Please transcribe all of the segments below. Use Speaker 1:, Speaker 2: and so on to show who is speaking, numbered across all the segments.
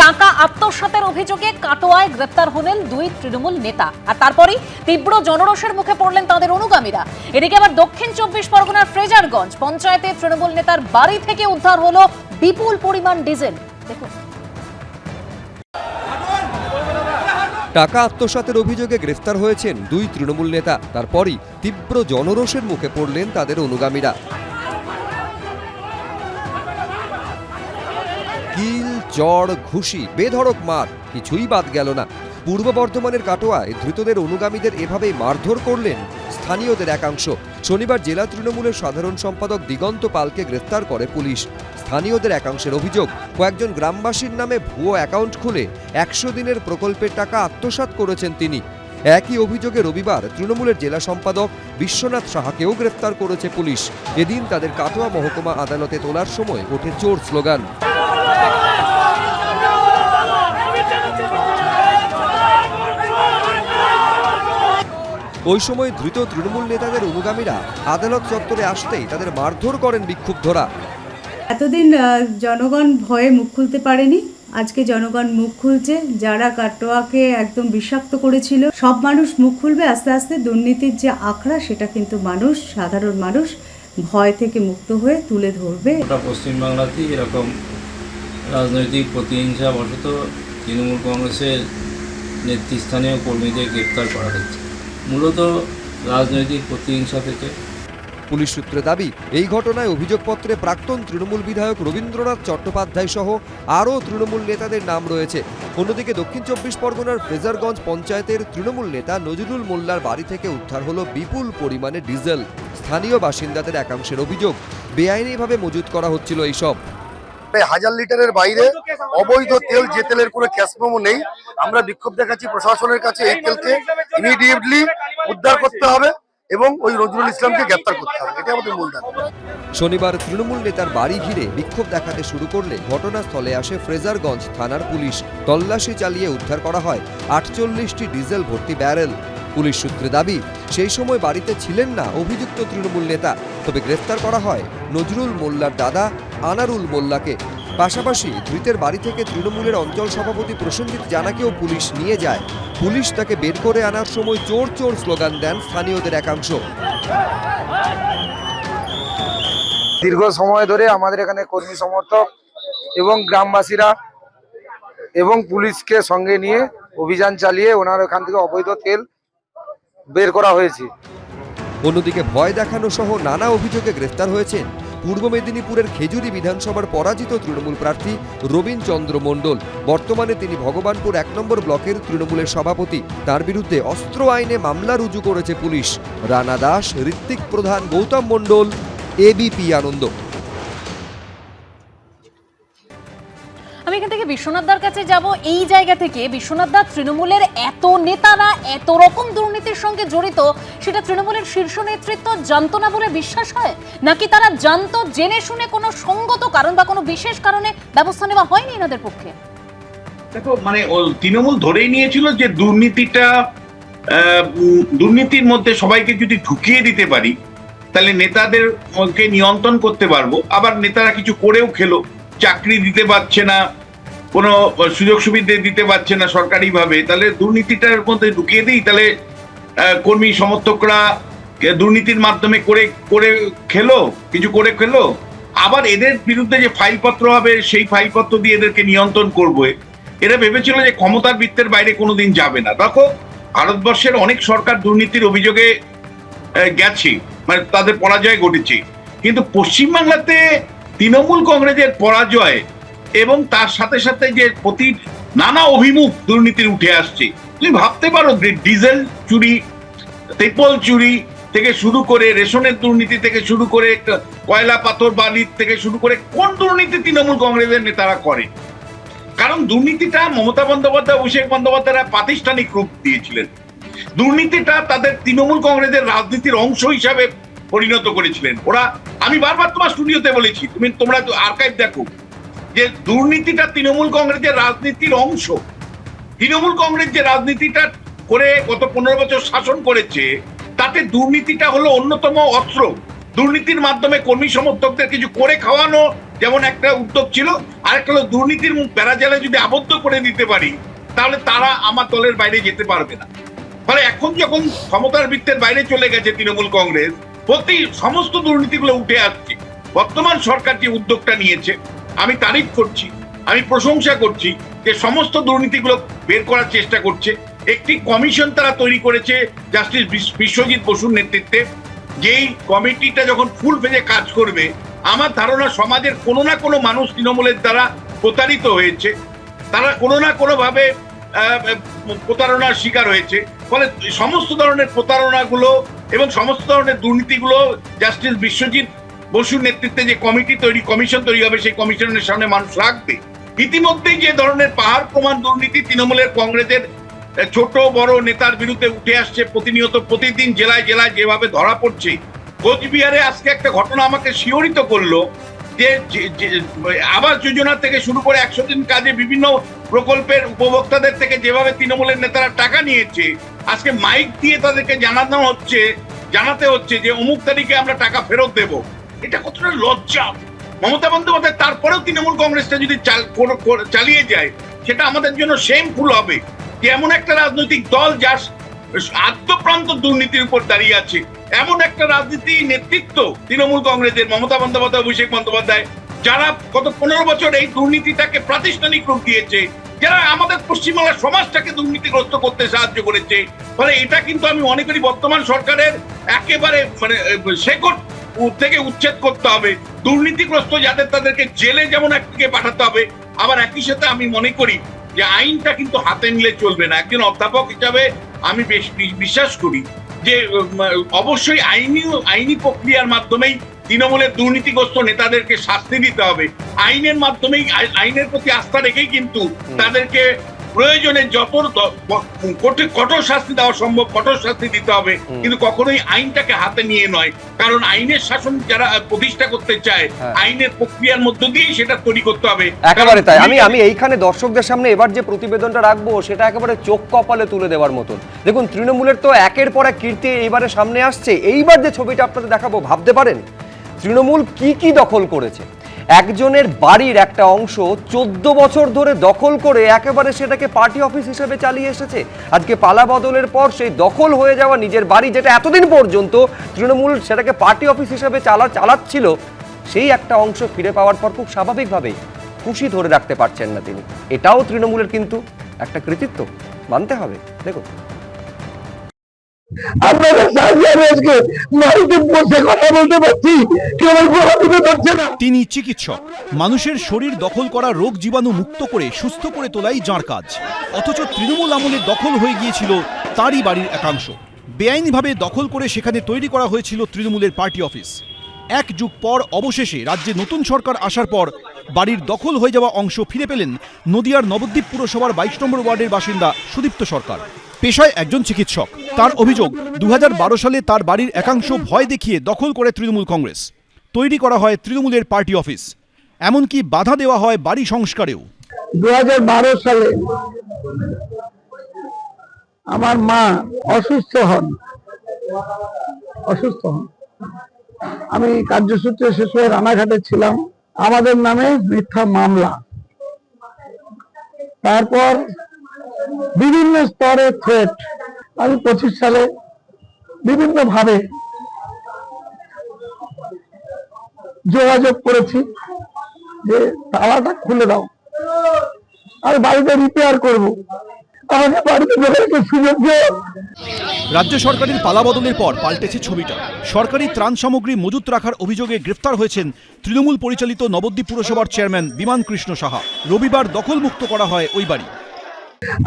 Speaker 1: টাকা আত্মসাতের অভিযোগে কাটোয়ায় গ্রেপ্তার হলেন দুই তৃণমূল নেতা, আর তারপরই তীব্র জনরোষের মুখে পড়লেন তাদের অনুগামীরা। এদিকে আবার দক্ষিণ 24 পরগনার ফ্রেজারগঞ্জ পঞ্চায়েতে তৃণমূল নেতার বাড়ি থেকে উদ্ধার হলো বিপুল পরিমাণ ডিজেল। দেখুন,
Speaker 2: টাকা আত্মসাতের অভিযোগে গ্রেফতার হয়েছেন দুই তৃণমূল নেতা, তারপরই তীব্র জনরোষের মুখে পড়লেন তাদের অনুগামীরা। কিল, চড়, ঘুষি, বেধড়ক মার, কিছুই বাদ গেল না। পূর্ব বর্ধমানের কাটোয়ায় ধৃতদের অনুগামীদের এভাবেই মারধর করলেন স্থানীয়দের একাংশ। শনিবার জেলা তৃণমূলের সাধারণ সম্পাদক দিগন্ত পালকে গ্রেফতার করে পুলিশ। স্থানীয়দের একাংশের অভিযোগ, কয়েকজন গ্রামবাসীর নামে ভুয়ো অ্যাকাউন্ট খুলে 100 দিনের প্রকল্পের টাকা আত্মসাৎ করেছেন তিনি। একই অভিযোগে রবিবার তৃণমূলের জেলা সম্পাদক বিশ্বনাথ সাহাকেও গ্রেফতার করেছে পুলিশ। এদিন তাদের কাটোয়া মহকুমা আদালতে তোলার সময় ওঠে চোর স্লোগান। ওই সময় ধৃত তৃণমূল নেতাদের অনুগামীরা আদালত চত্বরে আসতেই তাদের মারধর করেন বিক্ষুব্ধরা।
Speaker 3: এতদিন জনগণ ভয়ে মুখ খুলতে পারেনি, আজকে জনগণ মুখ খুলছে। যারা কাটোয়াকে একদম বিষাক্ত করেছিল, সব মানুষ মুখ খুলবে আস্তে আস্তে। দুর্নীতির যে আখড়া, সেটা কিন্তু মানুষ, সাধারণ মানুষ ভয় থেকে মুক্ত হয়ে তুলে ধরবে।
Speaker 4: গোটা পশ্চিমবাংলাতেই এরকম রাজনৈতিক প্রতিহিংসা বশত তৃণমূল কংগ্রেসের নেতৃস্থানীয় কর্মীদের গ্রেপ্তার করা হচ্ছে, মূলত রাজনৈতিক প্রতিহিংসা থেকে।
Speaker 2: পুলিশ সূত্রে দাবি, এই ঘটনায় অভিযোগপত্রে প্রাক্তন তৃণমূল বিধায়ক রবীন্দ্রনাথ চট্টোপাধ্যায় সহ আরও তৃণমূল নেতাদের নাম রয়েছে। অন্যদিকে দক্ষিণ 24 পরগনার ফ্রেজারগঞ্জ পঞ্চায়েতের তৃণমূল নেতা নজরুল মোল্লার বাড়ি থেকে উদ্ধার হলো বিপুল পরিমাণে ডিজেল। স্থানীয় বাসিন্দাদের একাংশের অভিযোগ, বেআইনিভাবে মজুত করা হচ্ছিল এইসব।
Speaker 5: 1000 লিটারের বাইরে অবৈধ তেল, যে তেলের কোনো ক্যাশ মেমো নেই। আমরা বিক্ষোভ দেখাচ্ছি প্রশাসনের কাছে, এই তেলকে ইমিডিয়েটলি উদ্ধার করতে হবে এবং ওই নজরুল ইসলামকে গ্রেফতার করতে হবে, এটা আমাদের মূল দাবি।
Speaker 2: শনিবার তৃণমূল নেতার বাড়ি ঘিরে বিক্ষোভ দেখাতে শুরু করলে ঘটনাস্থলে আসে ফ্রেজারগঞ্জ থানার পুলিশ। তল্লাশি চালিয়ে উদ্ধার করা হয় 48টি ডিজেল ভর্তি ব্যারেল। পুলিশ সূত্রে দাবি, সেই সময় বাড়িতে ছিলেন না অভিযুক্ত তৃণমূল নেতা, তবে গ্রেফতার করা হয় নজরুল মোল্লার দাদা আনারুল মোল্লাকে। পাশাপাশি ধৃতের বাড়ি থেকে তৃণমূলের অঞ্চল সভাপতি প্রসেনজিৎ জানাকেও পুলিশ নিয়ে যায়। পুলিশ তাকে বের করে আনার সময় চোর চোর স্লোগান দেন স্থানীয়দের একাংশ।
Speaker 6: দীর্ঘ সময় ধরে আমাদের এখানে কর্মী সমর্থক এবং গ্রামবাসীরা এবং পুলিশকে সঙ্গে নিয়ে অভিযান চালিয়ে ওনার এখান থেকে অবৈধ তেল বের করা হয়েছে।
Speaker 2: অন্যদিকে ভয় দেখানো সহ নানা অভিযোগে গ্রেফতার হয়েছেন পূর্ব মেদিনীপুরের খেজুরি বিধানসভার পরাজিত তৃণমূল প্রার্থী রবীন চন্দ্র মণ্ডল। বর্তমানে তিনি ভগবানপুর 1 নম্বর ব্লকের তৃণমূলের সভাপতি। তার বিরুদ্ধে অস্ত্র আইনে মামলা রুজু করেছে পুলিশ। রানা দাস, ঋত্বিক প্রধান, গৌতম মণ্ডল, এবিপি আনন্দ।
Speaker 1: আমি এখান থেকে বিশ্বনাথদার কাছে যাব। এই জায়গা থেকে বিশ্বনাথদা, তৃণমূলের এত নেতারা এত রকম দুর্নীতির সঙ্গে জড়িত, সেটা তৃণমূলের শীর্ষ নেতৃত্ব জানতো না বলে বিশ্বাস হয়, নাকি তারা জানতো, জেনে শুনে কোনো সঙ্গত কারণ বা কোনো বিশেষ কারণে ব্যবস্থা নেওয়া হয়নি এনাদের পক্ষে?
Speaker 7: দেখো, মানে তৃণমূল ধরেই নিয়েছিল যে দুর্নীতির মধ্যে সবাইকে যদি ঢুকিয়ে দিতে পারি তাহলে নেতাদেরকে নিয়ন্ত্রণ করতে পারবো। আবার নেতারা কিছু করেও খেলো, চাকরি দিতে পারছে না, কোনো সুযোগ সুবিধা দিতে পারছে না সরকারিভাবে, তাহলে দুর্নীতিটার মধ্যে ঢুকিয়ে দিই, তাহলে কর্মী সমর্থকরা দুর্নীতির মাধ্যমে করে খেলো, কিছু করে খেলো। আবার এদের বিরুদ্ধে যে ফাইলপত্র হবে, সেই ফাইলপত্র দিয়ে এদেরকে নিয়ন্ত্রণ করবে। এরা ভেবেছিল যে ক্ষমতার বৃত্তের বাইরে কোনোদিন যাবে না। দেখো, ভারতবর্ষের অনেক সরকার দুর্নীতির অভিযোগে গেছে, মানে তাদের পরাজয় ঘটেছে, কিন্তু পশ্চিমবাংলাতে তৃণমূল কংগ্রেসের পরাজয় এবং তার সাথে সাথে যে নানা অভিমুখ দুর্নীতির উঠে আসছে। তুমি ভাবতে পারো, ডিজেল চুরি, তেপল চুরি থেকে শুরু করে, রেশনের দুর্নীতি থেকে শুরু করে, কয়লা পাথর বালির থেকে শুরু করে, কোন দুর্নীতি তৃণমূল কংগ্রেসের নেতারা করে? কারণ দুর্নীতিটা মমতা বন্দ্যোপাধ্যায়, অভিষেক বন্দ্যোপাধ্যায়রা প্রাতিষ্ঠানিক রূপ দিয়েছিলেন। দুর্নীতিটা তাদের তৃণমূল কংগ্রেসের রাজনীতির অংশ হিসাবে পরিণত করেছিলেন ওরা। আমি বারবার তোমার স্টুডিওতে বলেছি, তোমরা আর্কাইভ দেখো, যে দুর্নীতিটা তৃণমূল কংগ্রেসের রাজনীতির অংশ। তৃণমূল কংগ্রেস যে রাজনীতিটা করে গত 15 বছর শাসন করেছে, তাতে দুর্নীতিটা হলো অন্যতম অস্ত্র। দুর্নীতির মাধ্যমে কর্মী সমর্থকদের কিছু করে খাওয়ানো যেমন একটা উদ্যোগ ছিল, আরেকটা হলো দুর্নীতির মুখ বেড়াজালে যদি আবদ্ধ করে দিতে পারি তাহলে তারা আমার দলের বাইরে যেতে পারবে না। ফলে এখন যখন ক্ষমতার বৃত্তের বাইরে চলে গেছে তৃণমূল কংগ্রেস, সমস্ত দুর্নীতিগুলো উঠে আসছে। বর্তমান সরকার যে উদ্যোগটা নিয়েছে আমি তারিফ করছি, আমি প্রশংসা করছি যে সমস্ত দুর্নীতিগুলো বের করার চেষ্টা করছে। একটি কমিশন তারা তৈরি করেছে জাস্টিস বিশ্বজিৎ বসুর নেতৃত্বে। যেই কমিটিটা যখন ফুল ফেজে কাজ করবে, আমার ধারণা সমাজের কোনো না কোনো মানুষ তৃণমূলের দ্বারা প্রতারিত হয়েছে, তারা কোনো না কোনো ভাবে প্রতারণার শিকার হয়েছে। ফলে সমস্ত ধরনের প্রতারণাগুলো এবং সমস্ত ধরনের দুর্নীতিগুলো জাস্টিস বিশ্বজিৎ বসুর নেতৃত্বে যে কমিশন তৈরি হবে, সেই কমিশনের সামনে মানুষ রাখবে। ইতিমধ্যেই যে ধরনের পাহাড় প্রমাণ দুর্নীতি তৃণমূলের কংগ্রেসের ছোট বড় নেতার বিরুদ্ধে উঠে আসছে, প্রতিনিয়ত প্রতিদিন জেলায় জেলায় যেভাবে ধরা পড়ছে। কোচবিহারে আজকে একটা ঘটনা আমাকে শিহরিত করলো যে আবাস যোজনা থেকে শুরু করে 100 দিন কাজে বিভিন্ন প্রকল্পের উপভোক্তাদের থেকে যেভাবে তৃণমূলের নেতারা টাকা নিয়েছে, আজকে মাইক দিয়ে তাদেরকে জানাতে হচ্ছে যে অমুক তারিখে আমরা টাকা ফেরত দেব। এটা কতটা লজ্জা! মমতা বন্দ্যোপাধ্যায় তারপরেও তৃণমূল কংগ্রেসটা যদি চালিয়ে যায়, সেটা আমাদের জন্য শেমফুল হবে যে এমন একটা রাজনৈতিক দল যার আদ্যপ্রান্ত দুর্নীতির উপর দাঁড়িয়ে আছে, এমন একটা রাজনীতি নেতৃত্ব তৃণমূল কংগ্রেসের মমতা বন্দ্যোপাধ্যায়, অভিষেক বন্দ্যোপাধ্যায়, যারা গত 15 বছর এই দুর্নীতিটাকে প্রাতিষ্ঠানিক রূপ দিয়েছে, যারা আমাদের পশ্চিমবাংলার সমাজটাকে দুর্নীতিগ্রস্ত করতে সাহায্য করেছে। ফলে এটা কিন্তু আমি মনে করি বর্তমান সরকারের একেবারে শেকড় থেকে উচ্ছেদ করতে হবে। দুর্নীতিগ্রস্ত যাদের তাদেরকে জেলে যেমন একদিকে পাঠাতে হবে, আবার একই সাথে আমি মনে করি যে আইনটা কিন্তু হাতে নিলে চলবে না। একজন অধ্যাপক হিসাবে আমি বেশ বিশ্বাস করি যে অবশ্যই আইনি প্রক্রিয়ার মাধ্যমেই তৃণমূলের দুর্নীতিগ্রস্ত নেতাদেরকে শাস্তি দিতে হবে। আইনের মাধ্যমেই, আইনের প্রতি আস্থা রেখেই কিন্তু তাদেরকে প্রয়োজনে যত কঠোর শাস্তি দেওয়া সম্ভব কঠোর শাস্তি দিতে হবে, কিন্তু কখনোই আইনটাকে হাতে নিয়ে নয়। কারণ আইনের শাসন যারা প্রতিষ্ঠা করতে চায়, আইনের প্রক্রিয়ার মধ্য দিয়েই সেটা তৈরি করতে হবে।
Speaker 2: একেবারে তাই। আমি এইখানে দর্শকদের সামনে এবার যে প্রতিবেদনটা রাখবো সেটা একেবারে চোখ কপালে তুলে দেওয়ার মতন। দেখুন, তৃণমূলের তো একের পর এক কীর্তি এইবারে সামনে আসছে। এইবার যে ছবিটা আপনাদের দেখাবো, ভাবতে পারেন তৃণমূল কি দখল করেছে। একজনের বাড়ির একটা অংশ 14 বছর ধরে দখল করে একেবারে সেটাকে পার্টি অফিস হিসেবে চালিয়ে এসেছে। আজকে পালা বদলের পর সেই দখল হয়ে যাওয়া নিজের বাড়ি, যেটা এতদিন পর্যন্ত তৃণমূল সেটাকে পার্টি অফিস হিসেবে চালাচ্ছিল, সেই একটা অংশ ফিরে পাওয়ার পর খুব স্বাভাবিকভাবেই খুশি ধরে রাখতে পারছেন না তিনি। এটাও তৃণমূলের কিন্তু একটা কৃতিত্ব, মানতে হবে। দেখুন,
Speaker 8: তিনি চিকিৎসক। মানুষের শরীর দখল করা রোগ জীবাণু মুক্ত করে সুস্থ করে তোলাই যাঁর কাজ। অথচ তৃণমূল আমলে দখল হয়ে গিয়েছিল তারই বাড়ির একাংশ। বেআইনিভাবে দখল করে সেখানে তৈরি করা হয়েছিল তৃণমূলের পার্টি অফিস। এক যুগ পর অবশেষে রাজ্যে নতুন সরকার আসার পর বাড়ির দখল হয়ে যাওয়া অংশ ফিরে পেলেন নদিয়ার নবদ্বীপ পুরসভার 22 নম্বর ওয়ার্ডের বাসিন্দা সুদীপ্ত সরকার। পেশায় একজন চিকিৎসক। তার অভিযোগ, 2012 সালে তার বাড়ির একাংশ ভয় দেখিয়ে দখল করে তৃণমূল কংগ্রেস। তৈরি করা হয় তৃণমূলের পার্টি অফিস, এমনকি বাধা দেওয়া হয় বাড়ি সংস্কারেও।
Speaker 9: 2012 সালে আমার মা অসুস্থ হন। আমি কার্যসূত্রে শেষ হয়ে রানাঘাটে ছিলাম। আমাদের নামে মিথ্যা মামলা, তারপর বিভিন্ন স্তরে থ্রেট। আমি 25 সালে বিভিন্ন ভাবে যোগাযোগ করেছি যে তালাটা খুলে দাও, আর বাড়িতে রিপেয়ার করবো, আমাকে বাড়িতে ঢোকার সুযোগ দিও।
Speaker 8: রাজ্য সরকারের পালাবদলের পর পাল্টেছে ছবিটা। সরকারি ত্রাণ সামগ্রী মজুত রাখার অভিযোগে গ্রেফতার হয়েছেন তৃণমূল পরিচালিত নবদ্বীপ পুরসভার চেয়ারম্যান বিমান কৃষ্ণ সাহা। রবিবার দখলমুক্ত করা হয় ওই বাড়ি।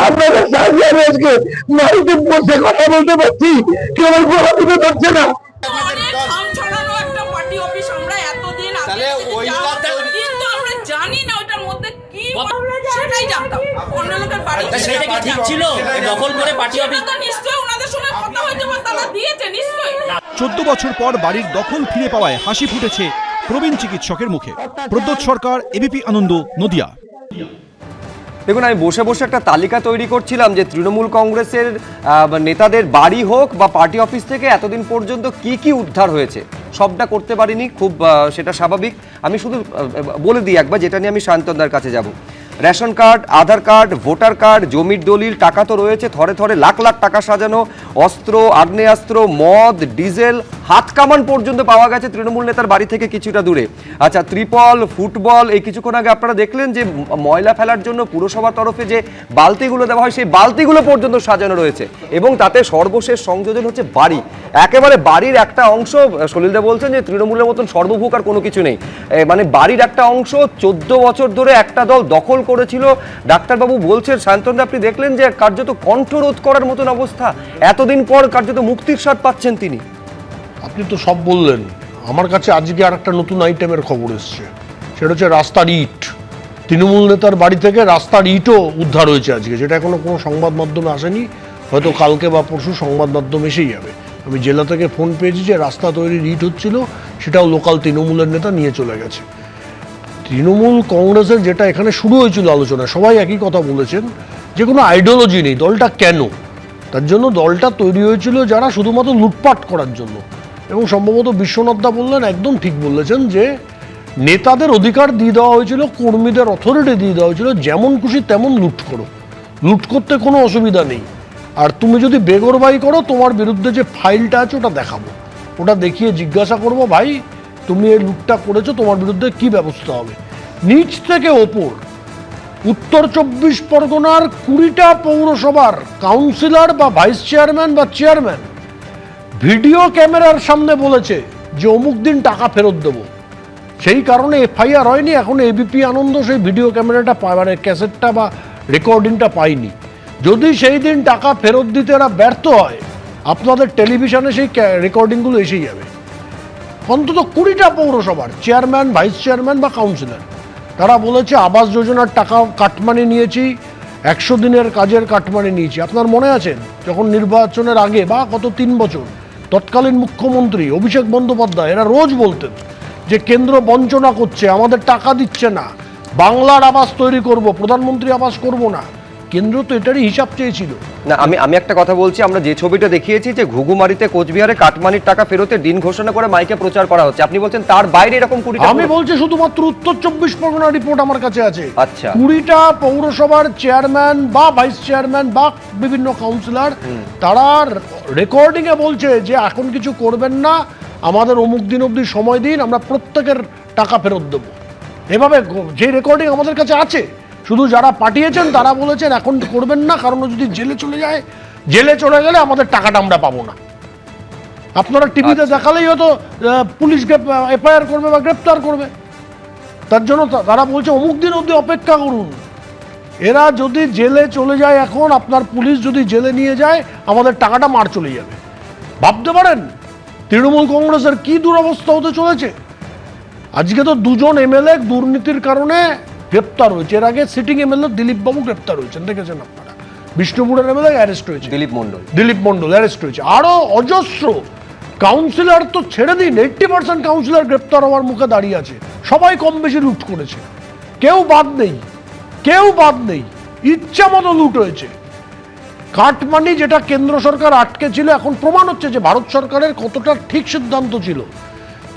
Speaker 9: আপনাদের সাহায্যে আমি আজকে বাড়িতে বসে কথা বলতে পারছি, কেউ আমার গলা টিপে ধরছে না।
Speaker 10: জানি না ওটার মধ্যে কি, সেটাই জানতাম। অন্য লোকের বাড়ি সেটা কি ঠিক ছিল? দখল করে পার্টি অফিস তো নিশ্চয়ই ওনাদের সঙ্গে কথা হয়েছে বা তারা দিয়েছে নিশ্চয়ই।
Speaker 8: 14 বছর পর বাড়ির দখল ফিরে পাওয়ায় হাসি ফুটেছে প্রবীণ চিকিৎসকের মুখে। প্রদ্যোৎ সরকার, এবিপি আনন্দ, নদিয়া।
Speaker 2: দেখুন, আমি বসে বসে একটা তালিকা তৈরি করছিলাম যে তৃণমূল কংগ্রেসের নেতাদের বাড়ি হোক বা পার্টি অফিস থেকে এতদিন পর্যন্ত কি কি উদ্ধার হয়েছে, সবটা করতে পারিনি, খুব সেটা স্বাভাবিক। আমি শুধু বলে দিই একবার, যেটা নিয়ে আমি সায়ন্তনদার কাছে যাব। রেশন কার্ড, আধার কার্ড, ভোটার কার্ড, জমির দলিল, টাকা তো রয়েছে থরে থরে, লাখ লাখ টাকা সাজানো, অস্ত্র, আগ্নেয়াস্ত্র, মদ, ডিজেল, হাত কামান পর্যন্ত পাওয়া গেছে তৃণমূল নেতার বাড়ি থেকে কিছুটা দূরে। আচ্ছা, ত্রিপল, ফুটবল, এই কিছুক্ষণ আগে আপনারা দেখলেন যে ময়লা ফেলার জন্য পুরসভার তরফে যে বালতিগুলো দেওয়া হয়, সেই বালতিগুলো পর্যন্ত সাজানো রয়েছে। এবং তাতে সর্বশেষ সংযোজন হচ্ছে বাড়ি, একেবারে বাড়ির একটা অংশ। সলিলদা বলছেন যে তৃণমূলের মতন সর্বভুক আর কোনো কিছু নেই, মানে বাড়ির একটা অংশ 14 বছর ধরে একটা দল দখল করেছিল। ডাক্তারবাবু বলছেন, সায়ন্তনদা আপনি দেখলেন যে কার্যত কণ্ঠরোধ করার মতন অবস্থা, এতদিন পর কার্যত মুক্তির স্বাদ পাচ্ছেন তিনি।
Speaker 11: আপনি তো সব বললেন। আমার কাছে আজকে আর একটা নতুন আইটেমের খবর এসছে, সেটা হচ্ছে রাস্তার ইট। তৃণমূল নেতার বাড়ি থেকে রাস্তার ইটও উদ্ধার হয়েছে আজকে, যেটা এখনো কোনো সংবাদ মাধ্যমে আসেনি, হয়তো কালকে বা পরশু সংবাদ মাধ্যম এসেই যাবে। আমি জেলা থেকে ফোন পেয়েছি যে রাস্তা তৈরির ইট হচ্ছিল, সেটাও লোকাল তৃণমূলের নেতা নিয়ে চলে গেছে। তৃণমূল কংগ্রেসের যেটা এখানে শুরু হয়েছিল আলোচনা, সবাই একই কথা বলেছেন যে কোনো আইডিওলজি নেই, দলটা কেন? তার জন্য দলটা তৈরি হয়েছিল যারা শুধুমাত্র লুটপাট করার জন্য। এবং সম্ভবত বিশ্বনাথদা বললেন, একদম ঠিক বলেছেন, যে নেতাদের অধিকার দিয়ে দেওয়া হয়েছিল, কর্মীদের অথরিটি দিয়ে দেওয়া হয়েছিল, যেমন খুশি তেমন লুট করো, লুট করতে কোনো অসুবিধা নেই। আর তুমি যদি বেগরবাই করো, তোমার বিরুদ্ধে যে ফাইলটা আছে ওটা দেখাবো, ওটা দেখিয়ে জিজ্ঞাসা করবো, ভাই তুমি এই লুটটা করেছো, তোমার বিরুদ্ধে কি ব্যবস্থা হবে। নিচ থেকে ওপর উত্তর 24 পরগনার 20টা পৌরসভার কাউন্সিলর বা ভাইস চেয়ারম্যান বা চেয়ারম্যান ভিডিও ক্যামেরার সামনে বলেছে যে অমুক দিন টাকা ফেরত দেবো। সেই কারণে এফআইআর হয়নি, এখন এবিপি আনন্দ সেই ভিডিও ক্যামেরাটা মানে ক্যাসেটটা বা রেকর্ডিংটা পায়নি। যদি সেই দিন টাকা ফেরত দিতে এরা ব্যর্থ হয়, আপনাদের টেলিভিশনে সেই রেকর্ডিংগুলো এসেই যাবে। অন্তত 20টা পৌরসভার চেয়ারম্যান, ভাইস চেয়ারম্যান বা কাউন্সিলর, তারা বলেছে আবাস যোজনার টাকা কাটমানি নিয়েছি, 100 দিনের কাজের কাটমানি নিয়েছি। আপনার মনে আছে যখন নির্বাচনের আগে বা গত 3 বছর তৎকালীন মুখ্যমন্ত্রী অভিষেক বন্দ্যোপাধ্যায় এরা রোজ বলতেন যে কেন্দ্র বঞ্চনা করছে, আমাদের টাকা দিচ্ছে না, বাংলার আবাস তৈরি করব, প্রধানমন্ত্রী আবাস করব না। কেন্দ্র তো এটারই হিসাব চেয়েছিল
Speaker 2: না। আমি একটা কথা বলছি, আমরা যে ছবিটা দেখিয়েছি যে ঘুঘুমারিতে কোচবিহারে কাটমানির টাকা ফেরতের দিন ঘোষণা করে মাইকে প্রচার করা হচ্ছে, আপনি বলছেন তার বাইরে এরকম 20টা?
Speaker 11: আমি বলছি শুধুমাত্র উত্তর 24 পরগনা রিপোর্ট আমার কাছে আছে।
Speaker 2: আচ্ছা,
Speaker 11: 20টা পৌরসভার চেয়ারম্যান বা ভাইস চেয়ারম্যান বা বিভিন্ন কাউন্সিলর, তারা রেকর্ডিং এ বলছে যে এখন কিছু করবেন না, আমাদের অমুক দিন অবধি সময় দিন, আমরা প্রত্যেকের টাকা ফেরত দেবো। এভাবে যে রেকর্ডিং আমাদের কাছে আছে, শুধু যারা পাঠিয়েছেন তারা বলেছেন এখন করবেন না, কারণ যদি জেলে চলে যায়, জেলে চলে গেলে আমাদের টাকাটা আমরা পাবো না। আপনারা টিভিতে দেখালেই হয়তো পুলিশ এফআইআর করবে বা গ্রেপ্তার করবে। তার জন্য তারা বলছে অমুক দিন অবধি অপেক্ষা করুন। এরা যদি জেলে চলে যায়, এখন আপনার পুলিশ যদি জেলে নিয়ে যায়, আমাদের টাকাটা মার চলে যাবে। ভাবতে পারেন তৃণমূল কংগ্রেসের কি দুরবস্থা হতে চলেছে। আজকে তো 2জন এমএলএ দুর্নীতির কারণে গ্রেপ্তার হয়েছে। এর আগে সিটিং এমএলএ দিলীপ বাবু গ্রেপ্তার হয়েছেন, দেখেছেন আপনারা। বিষ্ণুপুরের এমএলএ অ্যারেস্ট হয়েছে, দিলীপ মণ্ডল অ্যারেস্ট হয়েছে। আরো অজস্র কাউন্সিলর তো ছেড়ে দিন, 80% কাউন্সিলর গ্রেপ্তার হওয়ার মুখে দাঁড়িয়ে আছে। সবাই কম বেশি লুট করেছে, কেউ বাদ নেই, কেউ বাদ নেই, ইচ্ছা মতো লুট হয়েছে। কাটমানি যেটা কেন্দ্র সরকার আটকে ছিল, এখন প্রমাণ হচ্ছে যে ভারত সরকারের কতটা ঠিক সিদ্ধান্ত ছিল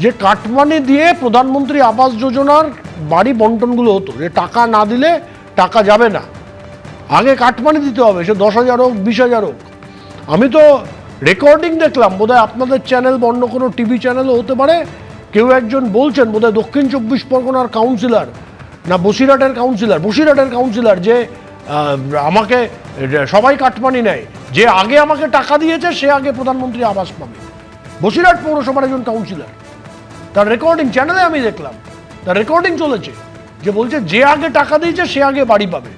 Speaker 11: যে কাটমানি দিয়ে প্রধানমন্ত্রী আবাস যোজনার বাড়ি বন্টনগুলো হতো, যে টাকা না দিলে টাকা যাবে না, আগে কাটমানি দিতে হবে, সে 10,000 হোক 20,000 হোক। আমি তো রেকর্ডিং দেখলাম, বোধহয় আপনাদের চ্যানেল বা অন্য কোনো টিভি চ্যানেলও হতে পারে, কেউ একজন বলছেন বোধহয় দক্ষিণ 24 পরগনার কাউন্সিলর না বসিরহাটের কাউন্সিলর যে আমাকে সবাই কাটমানি নেয়, যে আগে আমাকে টাকা দিয়েছে সে আগে প্রধানমন্ত্রী আবাস পাবে। বসিরহাট পৌরসভার একজন কাউন্সিলর, তার রেকর্ডিং চ্যানেলে আমি দেখলাম, তার রেকর্ডিং চলেছে, যে বলছে যে আগে টাকা দিয়েছে সে আগে বাড়ি পাবে।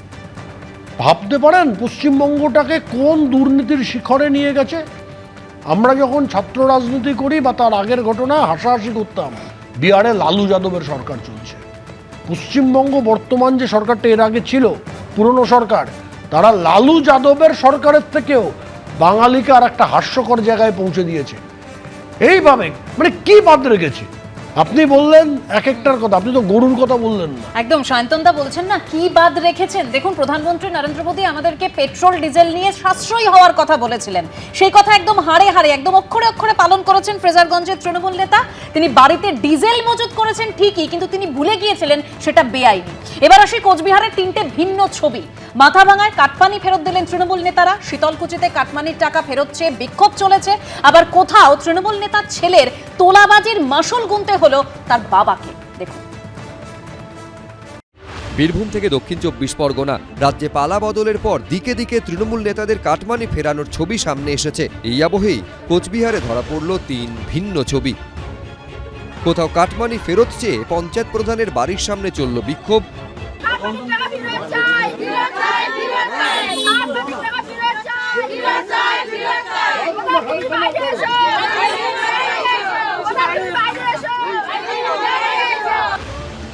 Speaker 11: ভাবতে পারেন পশ্চিমবঙ্গটাকে কোন দুর্নীতির শিখরে নিয়ে গেছে। আমরা যখন ছাত্র রাজনীতি করি বা তার আগের ঘটনা হাসাহাসি করতাম, বিহারে লালু যাদবের সরকার চলছে। পশ্চিমবঙ্গ বর্তমান যে সরকারটা এর আগে ছিল পুরনো সরকার, তারা লালু যাদবের সরকারের থেকেও বাঙালিকে আর একটা হাস্যকর জায়গায় পৌঁছে দিয়েছে। এইভাবে মানে কি বাদ রেখেছে? আপনি বললেন এক একটার কথা, আপনি তো গরুর কথা বললেন না।
Speaker 1: একদম সায়ন্তনদা বলছেন না কি বাদ রেখেছেন। দেখুন, প্রধানমন্ত্রী নরেন্দ্র মোদী আমাদেরকে পেট্রোল ডিজেল নিয়ে সাশ্রয়ী হওয়ার কথা বলেছিলেন, সেই কথা একদম হাড়ে হাড়ে একদম অক্ষরে অক্ষরে পালন করেছেন ফ্রেজারগঞ্জের তৃণমূল নেতা। তিনি বাড়িতে ডিজেল মজুত করেছেন ঠিকই, কিন্তু তিনি ভুলে গিয়েছিলেন সেটা বেআইনি। এবার আসি কোচবিহারের 3টে ভিন্ন ছবি। মাথাভাঙায় কাটমানি ফেরত দিলেন তৃণমূল নেতারা, শীতলকুচিতে কাটমানির টাকা ফেরত চেয়ে বিক্ষোভ চলেছে, আবার কোথাও তৃণমূল নেতার ছেলের তোলাবাজির মাসুল গুনতে হলো তার বাবাকে। দেখুন,
Speaker 2: বীরভূম থেকে দক্ষিণ 24 পরগনা, রাজ্যে পালা বদলের পর দিকে দিকে তৃণমূল নেতাদের কাটমানি ফেরানোর ছবি সামনে এসেছে। এই আবহেই কোচবিহারে ধরা পড়ল 3 ভিন্ন ছবি। কোথাও কাটমানি ফেরত চেয়ে পঞ্চায়েত প্রধানের বাড়ির সামনে চলল বিক্ষোভ,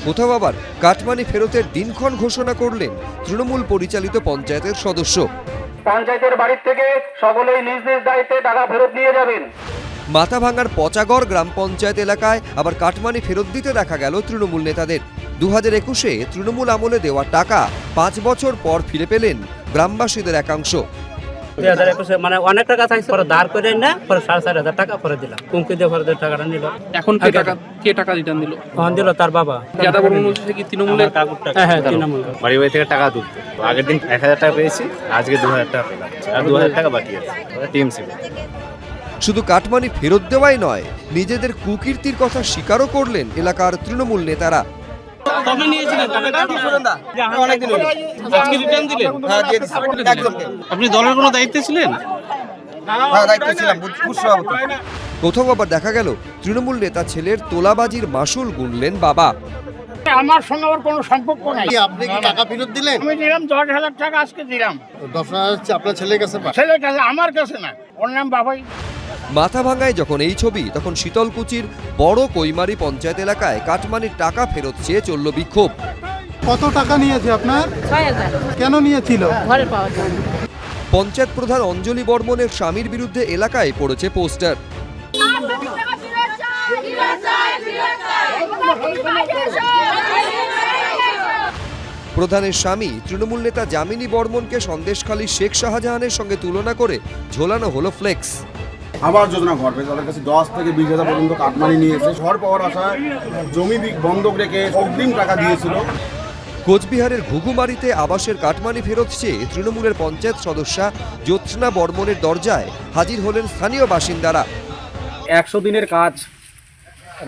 Speaker 2: কোথাও আবার কাটমানি ফেরতের দিনক্ষণ ঘোষণা করলেন তৃণমূল পরিচালিত পঞ্চায়েতের সদস্য।
Speaker 6: পঞ্চায়েতের বাড়ির থেকে সকলেই নিজ নিজ দায়িত্বে টাকা ফেরত নিয়ে যাবেন।
Speaker 2: মাথাভাঙার পচাগড় গ্রাম পঞ্চায়েত এলাকায় আবার কাটমানি ফেরত দিতে দেখা গেল তৃণমূল নেতাদের। 2021-এ তৃণমূল আমলে দেওয়া টাকা 5 বছর পর ফিরে পেলেন গ্রামবাসীদের একাংশ।
Speaker 6: 2021-এ মানে অনেক টাকা থাকছে, পরে ধার করে না, পরে 4,500 টাকা পরে দিলাম। কুমকি দিয়ে পরে টাকাটা নিল।
Speaker 12: এখন কে টাকা রিটার্ন দিল?
Speaker 6: তখন দিল তার বাবা।
Speaker 12: যাদা বর্মন হচ্ছে কি তৃণমূলের?
Speaker 6: হ্যাঁ, তৃণমূল।
Speaker 13: বাড়ি থেকে টাকা তুলতো, আগের দিন 1,000 টাকা পেয়েছি, আজকে 2,000 টাকা পেলাম, আর 2,000 টাকা বাকি আছে টিএমসি।
Speaker 2: শুধু কাটমানি ফেরত দেওয়াই নয়, নিজেদের কুকীর্তির কথা স্বীকারও করলেন এলাকার তৃণমূল নেতারা।
Speaker 12: কবে নিয়েছিলেন টাকাটা? অনেকদিন হলো। আজকে রিটার্ন দিলেন?
Speaker 6: হ্যাঁ, দিয়ে দিছি একদম।
Speaker 12: আপনি দলের কোনো দায়িত্বে ছিলেন?
Speaker 6: হ্যাঁ, দায়িত্বে ছিলাম, বুথ সভাপতি।
Speaker 2: কোথাও আবার দেখা গেল তৃণমূল নেতা ছেলের তোলাবাজির মাসুল গুনলেন বাবা।
Speaker 11: আমার সঙ্গে ওর কোনো সম্পর্ক নাই।
Speaker 5: আপনি কি টাকা ফেরত দিলেন?
Speaker 11: আমি দিলাম 10,000 টাকা, আজকে দিলাম।
Speaker 5: 10,000 হচ্ছে আপনার ছেলের কাছে?
Speaker 11: ছেলের কাছে, আমার কাছে না, ওর নাম বাবাই।
Speaker 2: মাথাভাঙায় যখন এই ছবি, তখন শীতলকুচির বড় কৈমারি পঞ্চায়েত এলাকায় কাটমানির টাকা ফেরত চেয়ে চলল বিক্ষোভ।
Speaker 5: কত টাকা নিয়েছে আপনার?
Speaker 10: 6,000
Speaker 5: কেন নিয়েছিল?
Speaker 10: ঘরে পাওয়ার জন্য।
Speaker 2: পঞ্চায়েত প্রধান অঞ্জলি বর্মনের স্বামীর বিরুদ্ধে এলাকায় পড়েছে পোস্টার। প্রধানের স্বামী তৃণমূল নেতা যামিনী বর্মনকে সন্দেশখালী শেখ শাহজাহানের সঙ্গে তুলনা করে ঝোলানো হলো ফ্লেক্স।
Speaker 5: আবার যোজনা ঘর পেয়ে তাদের কাছে 10 থেকে 20,000 পর্যন্ত কাটমানি নিয়েছে। ঘর পাওয়ার আশায় জমি বন্ধক রেখে অগ্রিম টাকা দিয়েছিল।
Speaker 2: কোচবিহারের ঘুঘুমারিতে আবাসের কাটমানি ফেরত চেয়ে তৃণমূলের পঞ্চায়েত সদস্যা জ্যোৎস্না বর্মনের দরজায় হাজির হলেন স্থানীয় বাসিন্দারা।
Speaker 6: 100 দিনের কাজ,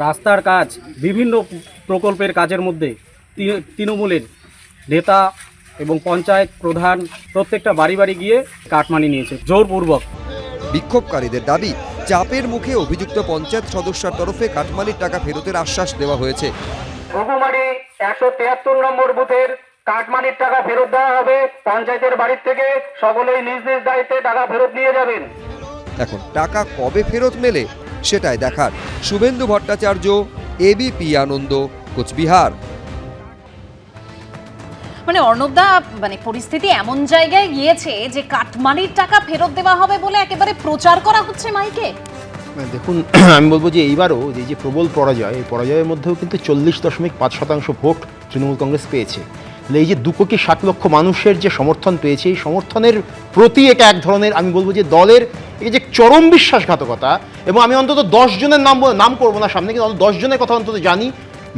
Speaker 6: রাস্তার কাজ, বিভিন্ন প্রকল্পের কাজের মধ্যে তৃণমূলের নেতা এবং পঞ্চায়েত প্রধান প্রত্যেকটা বাড়ি বাড়ি গিয়ে কাটমানি নিয়েছে জোরপূর্বক।
Speaker 2: বিক্ষোভকারীদের দাবি, চাপের মুখে অভিযুক্ত পঞ্চায়েত সদস্যার তরফে কাটমানির টাকা ফেরতের আশ্বাস দেওয়া হয়েছে।
Speaker 6: ঘুঘুমারি 173 নম্বর বুথের কাটমানির টাকা ফেরত দেওয়া হবে। পঞ্চায়েতের বাড়ির থেকে সকলেই নিজ নিজ দায়িত্বে টাকা ফেরত নিয়ে যাবেন।
Speaker 2: এখন টাকা কবে ফেরত মেলে সেটাই দেখার। শুভেন্দু ভট্টাচার্য, এবিপি আনন্দ, কোচবিহার।
Speaker 1: মানে অর্ণবদা, মানে পরিস্থিতি এমন জায়গায় গিয়েছে যে কাটমানির টাকা ফেরত দেওয়া হবে বলে একেবারে প্রচার করা হচ্ছে মাইকে।
Speaker 14: দেখুন, আমি বলবো যে এইবারও যে প্রবল পরাজয়, এই পরাজয়ের মধ্যেও কিন্তু 40.5% ভোট তৃণমূল কংগ্রেস পেয়েছে। এই যে 2 কোটি 60 লক্ষ মানুষের যে সমর্থন পেয়েছে, এই সমর্থনের প্রতি এটা এক ধরনের, আমি বলবো যে দলের এই যে চরম বিশ্বাসঘাতকতা। এবং আমি অন্তত 10 জনের নাম করবো না সামনে, কিন্তু 10 জনের কথা অন্তত জানি।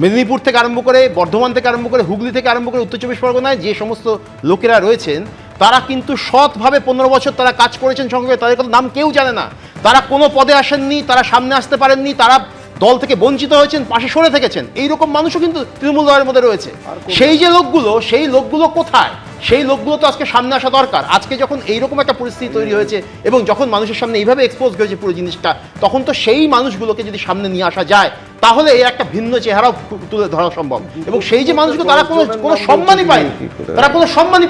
Speaker 14: মেদিনীপুর থেকে আরম্ভ করে, বর্ধমান থেকে আরম্ভ করে, হুগলি থেকে আরম্ভ করে, উত্তর 24 পরগনায় যে সমস্ত লোকেরা রয়েছেন, তারা কিন্তু সৎভাবে 15 বছর তারা কাজ করেছেন সঙ্গে, তাদের কথা নাম কেউ জানে না। তারা কোনো পদে আসেননি, তারা সামনে আসতে পারেননি, তারা দল থেকে বঞ্চিত হয়েছেন, পাশে সরে থেকেছেন। এইরকম মানুষও কিন্তু তৃণমূল দলের মধ্যে রয়েছে। সেই লোকগুলো কোথায়? সেই লোকগুলো তো আজকে সামনে আসা দরকার। আজকে যখন এইরকম একটা পরিস্থিতি তৈরি হয়েছে এবং যখন মানুষের সামনে এইভাবে এক্সপোজ হয়েছে পুরো জিনিসটা, তখন তো সেই মানুষগুলোকে যদি সামনে নিয়ে আসা যায়, তাহলে এর একটা ভিন্ন চেহারাও তুলে ধরা সম্ভব। এবং সেই যে মানুষগুলো, তারা কোনো সম্মানই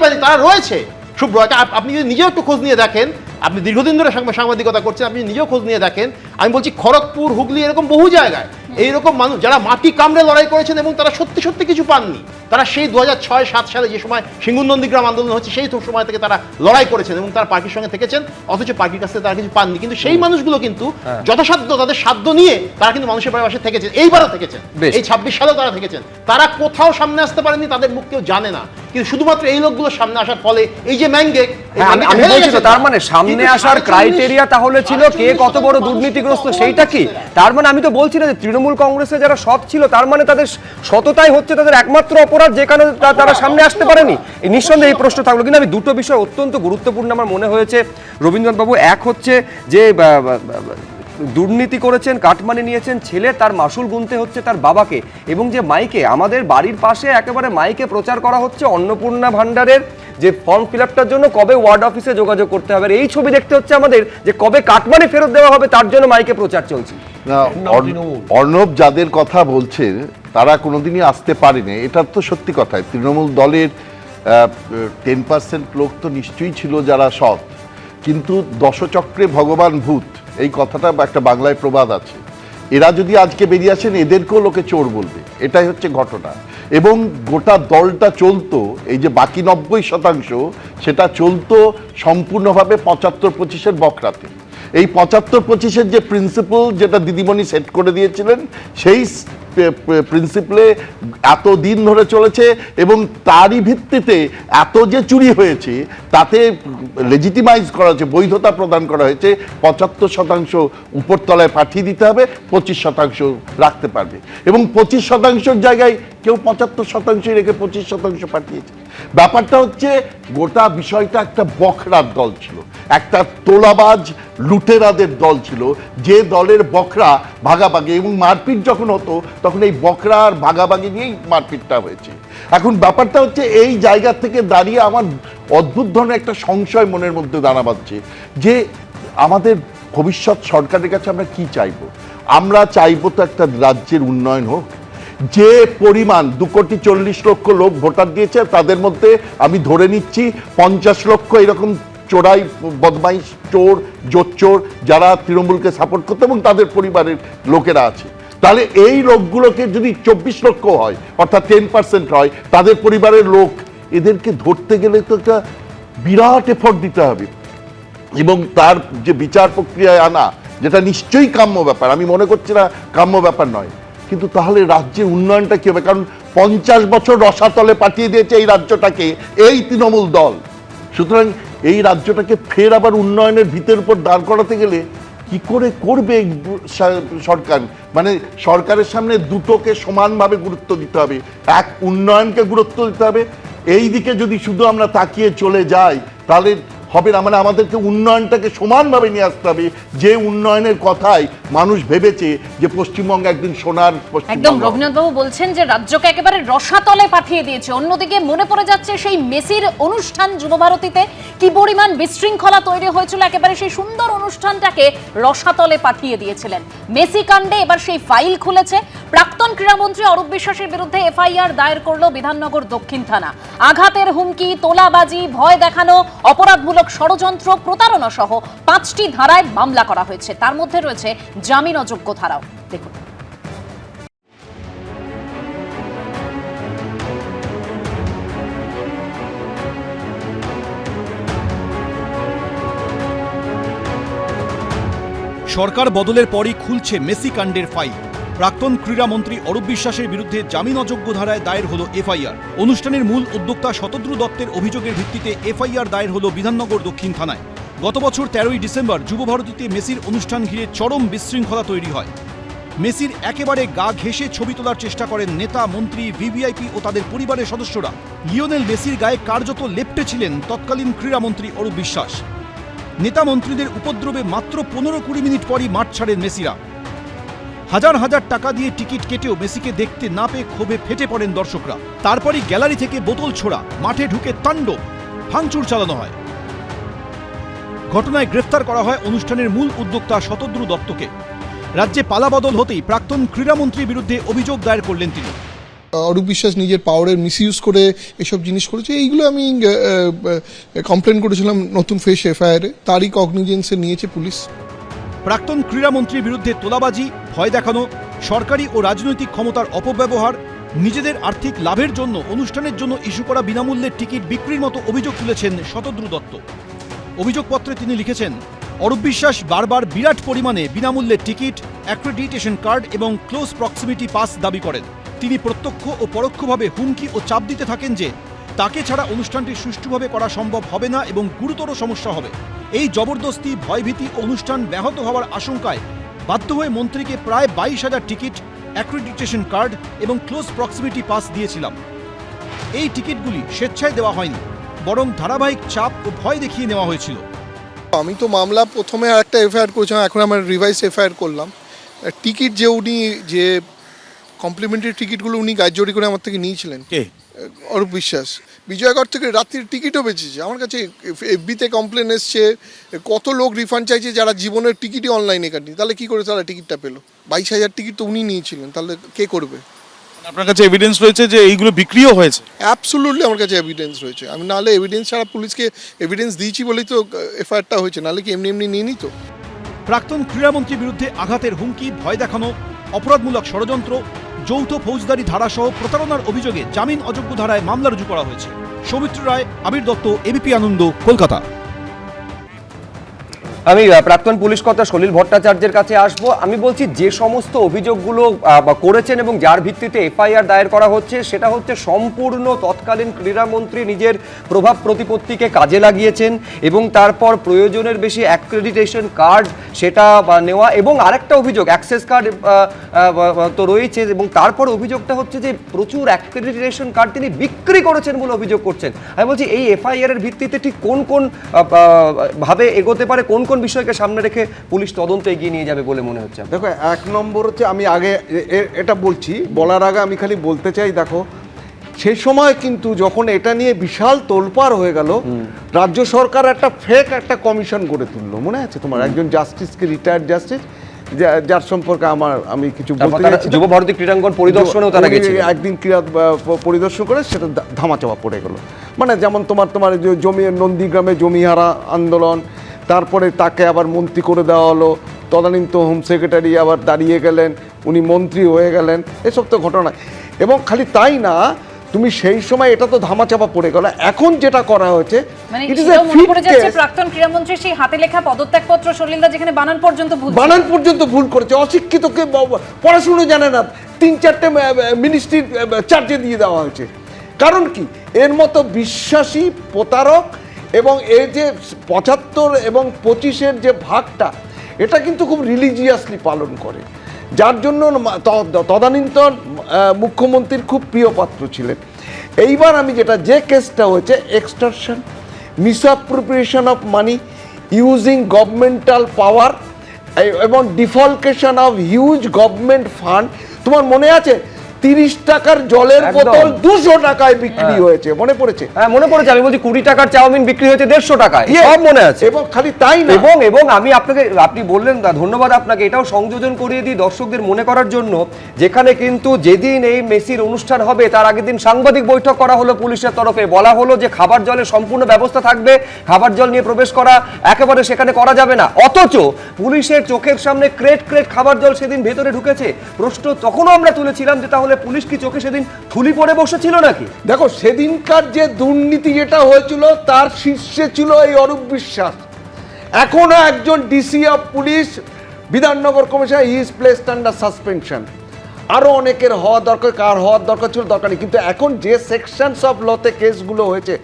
Speaker 14: পায়নি, তারা রয়েছে শুভ্র। আপনি যদি নিজেও একটু খোঁজ নিয়ে দেখেন, আপনি দীর্ঘদিন ধরে সাংবাদিকতা করছেন, আপনি নিজেও খোঁজ নিয়ে দেখেন। আমি বলছি খড়গপুর, হুগলি, এরকম বহু জায়গায় এইরকম মানুষ যারা মাটি কামড়ে লড়াই করেছেন এবং তারা সত্যি সত্যি কিছু পাননি, তারা সেই 2006-07 সালে যে সময় সিঙ্গুর নন্দীগ্রাম আন্দোলন হচ্ছে সেই সময় থেকে তারা লড়াই করেছেন এবং তারা পার্টির সঙ্গে থেকেছেন, অথচ পার্টির কাছ থেকে তারা কিছু পাননি। কিন্তু সেই মানুষগুলো কিন্তু যথাসাধ্য তাদের সাধ্য নিয়ে তারা কিন্তু মানুষের পাশে থেকেছেন, এইবারও থেকেছেন, এই 26 সালেও তারা থেকেছেন। তারা কোথাও সামনে আসতে পারেনি, তাদের মুখ কেউ জানে না, কিন্তু শুধুমাত্র এই লোকগুলো সামনে আসার ফলে এই যে ম্যাঙ্গেক,
Speaker 15: আমি বলছি তো, তার মানে সামনে আসার ক্রাইটেরিয়া তাহলে ছিল কে কত বড় দুর্নীতিগ্রস্ত সেইটা কি? তার মানে আমি তো বলছি না যে তৃণমূল কংগ্রেসে যারা সৎ ছিল তার মানে তাদের সততাই হচ্ছে তাদের একমাত্র অপরাধ, যে কারণে তারা সামনে আসতে পারেনি। নিঃসন্দেহে এই প্রশ্ন থাকলো। কিন্তু আমি দুটো বিষয় অত্যন্ত গুরুত্বপূর্ণ আমার মনে হয়েছে রবীন্দ্রনাথ বাবু। এক হচ্ছে যে দুর্নীতি করেছেন, কাটমানি নিয়েছেন, ছেলে তার মাসুল গুনতে হচ্ছে তার বাবাকে, এবং যে মাইকে আমাদের বাড়ির পাশে একেবারে মাইকে প্রচার করা হচ্ছে অন্নপূর্ণা ভান্ডারের যে ফর্ম ফিল আপটার জন্য কবে ওয়ার্ড অফিসে যোগাযোগ করতে হবে, এই ছবি দেখতে হচ্ছে আমাদের যে কবে কাটমানি ফেরত দেওয়া হবে তার জন্য মাইকে প্রচার চলছে।
Speaker 9: অর্ণব যাদের কথা বলছে তারা কোনোদিনই আসতে পারেনি, এটা তো সত্যি কথাই। তৃণমূল দলের 10% লোক তো নিশ্চয়ই ছিল যারা সৎ, কিন্তু দশচক্রে ভগবান ভূত, এই কথাটা একটা বাংলায় প্রবাদ আছে। এরা যদি আজকে বেরিয়ে আসেন এদেরকেও লোকে চোর বলবে, এটাই হচ্ছে ঘটনা। এবং গোটা দলটা চলতো, এই যে বাকি 90% সেটা চলতো সম্পূর্ণভাবে 75-25-এর বখরাতে। এই 75-25-এর যে প্রিন্সিপাল যেটা দিদিমণি সেট করে দিয়েছিলেন, সেই প্রিন্সিপালে এত দিন ধরে চলেছে এবং তারই ভিত্তিতে এত যে চুরি হয়েছে তাতে লেজিটিমাইজ করা হয়েছে, বৈধতা প্রদান করা হয়েছে 75% উপরতলায় পাঠিয়ে দিতে হবে, 25% রাখতে পারবে। এবং 25%-র জায়গায় কেউ 75% রেখে 25% পাঠিয়েছে। ব্যাপারটা হচ্ছে গোটা বিষয়টা একটা বখরার দল ছিল, একটা তোলাবাজ লুটেরাদের দল ছিল, যে দলের বখরা ভাগাভাগি, এবং মারপিট যখন হতো তখন এই বখরা আর ভাগাভাগি নিয়েই মারপিটটা হয়েছে। এখন ব্যাপারটা হচ্ছে এই জায়গা থেকে দাঁড়িয়ে আমার অদ্ভুত ধরনের একটা সংশয় মনের মধ্যে দানা বাঁধছে যে আমাদের ভবিষ্যৎ সরকারের কাছে আমরা কি চাইবো। আমরা চাইবো তো একটা রাজ্যের উন্নয়ন হোক। যে পরিমাণ 2,40,00,000 লোক ভোটার দিয়েছে তাদের মধ্যে আমি ধরে নিচ্ছি 50 লক্ষ এরকম চোরাই বদমাইশ চোর জোচ্চোর যারা তৃণমূলকে সাপোর্ট করতো এবং তাদের পরিবারের লোকেরা আছে। তাহলে এই লোকগুলোকে যদি 24 লক্ষ হয়, অর্থাৎ 10% হয় তাদের পরিবারের লোক, এদেরকে ধরতে গেলে তো একটা বিরাট এফোর্ট দিতে হবে এবং তার যে বিচার প্রক্রিয়ায় আনা, যেটা নিশ্চয়ই কাম্য ব্যাপার, আমি মনে করছি না কাম্য ব্যাপার নয়, কিন্তু তাহলে রাজ্যের উন্নয়নটা কি হবে? কারণ 50 বছর রসাতলে পাঠিয়ে দিয়েছে এই রাজ্যটাকে এই তৃণমূল দল। সুতরাং এই রাজ্যটাকে ফের আবার উন্নয়নের ভিতের উপর দাঁড় করাতে গেলে কি করে করবে সরকার? মানে সরকারের সামনে দুটোকে সমানভাবে গুরুত্ব দিতে হবে, এক উন্নয়নকে গুরুত্ব দিতে হবে। এই দিকে যদি শুধু আমরা তাকিয়ে চলে যাই তাহলে হবে না। মানে আমাদেরকে উন্নয়নটাকে সমানভাবে নিয়ে আসতে হবে, যে উন্নয়নের কথাই মানুষ ভেবেছে যে পশ্চিমবঙ্গ একদিন সোনার পশ্চিমবঙ্গ।
Speaker 1: একদম রবীন্দ্রনাথ বাবু বলছেন যে রাজ্যকে একেবারে রসাতলে পাঠিয়ে দিয়েছে। অন্যদিকে মনে পড়ে যাচ্ছে সেই মেসির অনুষ্ঠান যুবভারতীতে কি পরিমাণ বিশৃঙ্খলা তৈরি হয়েছিল, একেবারে সেই সুন্দর অনুষ্ঠানটাকে রসাতলে পাঠিয়ে দিয়েছিলেন। মেসি কাণ্ডে এবার সেই ফাইল খুলেছে। প্রাক্তন ক্রীড়ামন্ত্রী অরূপ বিশ্বাসের বিরুদ্ধে এফআইআর দায়ের করলো বিধাননগর দক্ষিণ থানা। আঘাতের হুমকি, তোলাবাজি, ভয় দেখানো, অপরাধমূলক ষড়যন্ত্র, প্রতারণা সহ 5টি ধারায় মামলা করা হয়েছে। তার মধ্যে রয়েছে জামিন অযোগ্য ধারাও। দেখুন।
Speaker 8: সরকার বদলের পরই খুলছে মেসি কাণ্ডের ফাইল। প্রাক্তন ক্রীড়ামন্ত্রী অরূপ বিশ্বাসের বিরুদ্ধে জামিন অযোগ্য ধারায় দায়ের হলো এফআইআর। অনুষ্ঠানের মূল উদ্যোক্তা শতদ্রু দত্তের অভিযোগের ভিত্তিতে এফআইআর দায়ের হলো বিধাননগর দক্ষিণ থানায়। গত বছর 13ই ডিসেম্বর যুবভারতীতে মেসির অনুষ্ঠান ঘিরে চরম বিশৃঙ্খলা তৈরি হয়। মেসির একেবারে গা ঘেঁষে ছবি তোলার চেষ্টা করেন নেতা, মন্ত্রী, ভিভিআইপি ও তাদের পরিবারের সদস্যরা। লিওনেল মেসির গায়ে কার্যত লেপ্টে ছিলেন তৎকালীন ক্রীড়ামন্ত্রী অরূপ বিশ্বাস। নেতা মন্ত্রীদের উপদ্রবে মাত্র 15-20 মিনিট পরই মাঠ ছাড়েন মেসিরা। হাজার হাজার টাকা দিয়ে টিকিট কেটেও মেসিকে দেখতে না পেয়ে ক্ষোভে ফেটে পড়েন দর্শকরা। তারপরই গ্যালারি থেকে বোতল ছোড়া, মাঠে ঢুকে তাণ্ডব, ভাঙচুর চালানো হয়। ঘটনায় গ্রেফতার করা হয় অনুষ্ঠানের মূল উদ্যোক্তা শতদ্রু দত্তকে। রাজ্যে পালাবদল হতেই প্রাক্তন ক্রীড়ামন্ত্রীর বিরুদ্ধে অভিযোগ দায়ের করলেন তিনি।
Speaker 16: অরূপ বিশ্বাস নিজের পাওয়ারের মিসইউজ করে এসব জিনিস করেছে, এইগুলো আমি কমপ্লেন করেছিলাম নতুন ফেস এফআইআরে, তারই কগনিজেন্সে নিয়েছে পুলিশ।
Speaker 8: প্রাক্তন ক্রীড়ামন্ত্রীর বিরুদ্ধে তোলাবাজি, ভয় দেখানো, সরকারি ও রাজনৈতিক ক্ষমতার অপব্যবহার, নিজেদের আর্থিক লাভের জন্য অনুষ্ঠানের জন্য ইস্যু করা বিনামূল্যের টিকিট বিক্রির মতো অভিযোগ তুলেছেন শতদ্রু দত্ত। অভিযোগপত্রে তিনি লিখেছেন, অরূপ বিশ্বাস বারবার বিরাট পরিমাণে বিনামূল্যের টিকিট, অ্যাক্রেডিটেশন কার্ড এবং ক্লোজ প্রক্সিমিটি পাস দাবি করেন। তিনি প্রত্যক্ষ ও পরোক্ষভাবে হুমকি ও চাপ দিতে থাকেন যে তাকে ছাড়া অনুষ্ঠানটি সুষ্ঠুভাবে করা সম্ভব হবে না এবং গুরুতর সমস্যা হবে। এই জবরদস্তি, ভয়ভীতি অনুষ্ঠান ব্যাহত হওয়ার আশঙ্কায় বাধ্য হয়ে মন্ত্রীকে প্রায় 22,000 টিকিট, অ্যাক্রেডিটেশন কার্ড এবং ক্লোজ প্রক্সিমিটি পাস দিয়েছিলাম। এই টিকিটগুলি স্বেচ্ছায় দেওয়া হয়নি, বরং ধারাবাহিক চাপ ও ভয় দেখিয়ে নেওয়া হয়েছিল।
Speaker 16: আমি তো মামলা প্রথমে একটা এফআইআর করেছিলাম, এখন আমার রিভাইজ এফআইআর করলাম। টিকিট যে উনি যে কমপ্লিমেন্টারি টিকিটগুলো উনি গাইজরি করে আমার থেকে নিয়েছিলেন,
Speaker 8: কে?
Speaker 16: অরূপ বিশ্বাস। বিজয়গড় থেকে রাত্রির টিকিটও বেঁচেছে। আমার কাছে এফবিতে কমপ্লেন এসছে, কত লোক রিফান্ড চাইছে যারা জীবনের টিকিটই অনলাইনে কাটেনি। তাহলে কি করে তারা টিকিটটা পেলো? 22,000 টিকিট তো উনি নিয়েছিলেন, তাহলে কে করবে?
Speaker 17: আপনার কাছে এভিডেন্স রয়েছে যে এইগুলো বিক্রিও হয়েছে?
Speaker 16: অ্যাবসলুটলি আমার কাছে এভিডেন্স রয়েছে। আমি নাহলে এভিডেন্স ছাড়া পুলিশকে এভিডেন্স দিয়েছি বলেই তো এফআইআরটা হয়েছে, নাহলে কি এমনি এমনি নিয়ে নিত?
Speaker 8: প্রাক্তন ক্রীড়ামন্ত্রীর বিরুদ্ধে আঘাতের হুমকি, ভয় দেখানো, অপরাধমূলক ষড়যন্ত্র, যৌথ ফৌজদারি ধারাসহ প্রতারণার অভিযোগে জামিন অযোগ্য ধারায় মামলা রুজু করা হয়েছে। সৌমিত্র রায়, আবির দত্ত, এবিপি আনন্দ, কলকাতা।
Speaker 15: আমি প্রাক্তন পুলিশ কর্তা সলিল ভট্টাচার্যের কাছে আসবো। আমি বলছি, যে সমস্ত অভিযোগগুলো করেছেন এবং যার ভিত্তিতে এফআইআর দায়ের করা হচ্ছে, সেটা হচ্ছে সম্পূর্ণ তৎকালীন ক্রীড়ামন্ত্রী নিজের প্রভাব প্রতিপত্তিকে কাজে লাগিয়েছেন এবং তারপর প্রয়োজনের বেশি অ্যাক্রেডিটেশন কার্ড সেটা নেওয়া, এবং আরেকটা অভিযোগ অ্যাক্সেস কার্ড তো রয়েছে, এবং তারপর অভিযোগটা হচ্ছে যে প্রচুর অ্যাক্রেডিটেশন কার্ড তিনি বিক্রি করেছেন বলে অভিযোগ করছেন। আমি বলছি, এই এফআইআর এর ভিত্তিতে ঠিক কোন কোন ভাবে এগোতে পারে, কোন কোন বিষয়কে সামনে রেখে পুলিশ তদন্ত এগিয়ে নিয়ে যাবে বলে মনে হচ্ছে?
Speaker 18: দেখো, এক নম্বর হচ্ছে, আমি আগে এটা বলছি, বলার আগে আমি খালি বলতে চাই, দেখো সেই সময় কিন্তু যখন এটা নিয়ে বিশাল তোলপাড় হয়ে গেল, রাজ্য সরকার একটা ফেক একটা কমিশন গড়ে তুললো, মনে আছে তোমার? একজন জাস্টিসকে, রিটায়ার্ড জাস্টিস, যার সম্পর্কে আমি কিছু বলতে চাইছি।
Speaker 15: যুব ভারতী ক্রীড়াঙ্গন পরিদর্শনেও তারা গেছিল,
Speaker 18: একদিন ক্রীড়া পরিদর্শন করে সেটা ধামাচাপা পড়ে গেল। মানে যেমন তোমার জমি, নন্দীগ্রামে জমিহারা আন্দোলন, তারপরে তাকে আবার মন্ত্রী করে দেওয়া হলো, তদানীন্ত হোম সেক্রেটারি আবার দাঁড়িয়ে গেলেন, উনি মন্ত্রী হয়ে গেলেন, এসব তো ঘটনা। এবং খালি তাই না, তুমি সেই সময় এটা তো ধামাচাপা পড়ে গেল। এখন যেটা করা হয়েছে,
Speaker 1: প্রাক্তন ক্রীড়ামন্ত্রী সেই হাতে লেখা পদত্যাগপত্র সলিলদা যেখানে বানান পর্যন্ত ভুল
Speaker 18: করেছে, অশিক্ষিতকে পড়াশুনো জানে না 3-4টে মিনিস্ট্রি চার্জে দিয়ে দেওয়া হয়েছে। কারণ কি? এর মতো বিশ্বাসী প্রতারক, এবং এই যে 75 এবং 25-এর যে ভাগটা, এটা কিন্তু খুব রিলিজিয়াসলি পালন করে, যার জন্য তদানীন্তন মুখ্যমন্ত্রীর খুব প্রিয় পাত্র ছিলেন। এইবার আমি যে কেসটা হয়েছে, extortion, misappropriation of money, using governmental power এবং defalcation of huge government fund. তোমার মনে আছে 30 টাকার জলের বোতল 200 টাকায় বিক্রি হয়েছে, মনে পড়েছে?
Speaker 15: হ্যাঁ, মনে পড়েছে। আমি বলছি 20 টাকার চাউমিন বিক্রি হয়েছে 150 টাকায়, সব মনে আছে।
Speaker 18: এবং খালি তাই না,
Speaker 15: এবং আমি আপনি বললেন, ধন্যবাদ আপনাকে, এটাও সংযোজন করিয়ে দিই দর্শকদের মনে করার জন্য, যেখানে কিন্তু যেদিন এই মেসির অনুষ্ঠান হবে তার আগের দিন সাংবাদিক বৈঠক করা হলো পুলিশের তরফে। বলা হলো যে খাবার জলের সম্পূর্ণ ব্যবস্থা থাকবে, খাবার জল নিয়ে প্রবেশ করা একেবারে সেখানে করা যাবে না। অথচ পুলিশের চোখের সামনে ক্রেট খাবার জল সেদিন ভেতরে ঢুকেছে। প্রশ্ন তখনও আমরা তুলেছিলাম যে তাহলে পুলিশ কি চোখে সেদিন থুলি পড়ে বসেছিল নাকি?
Speaker 18: দেখো, সেদিনকার যে দুর্নীতি যেটা হয়েছিল, তার শীর্ষে ছিল এই অরূপ বিশ্বাস। এখনো একজন DC of police, Bidhannagar commissioner, he is placed under suspension. আরও অনেকের হওয়া দরকার, কার হওয়ার দরকার ছিল দরকার নেই। কিন্তু এখন যে সেকশনস অফ লতে কেসগুলো হয়েছে,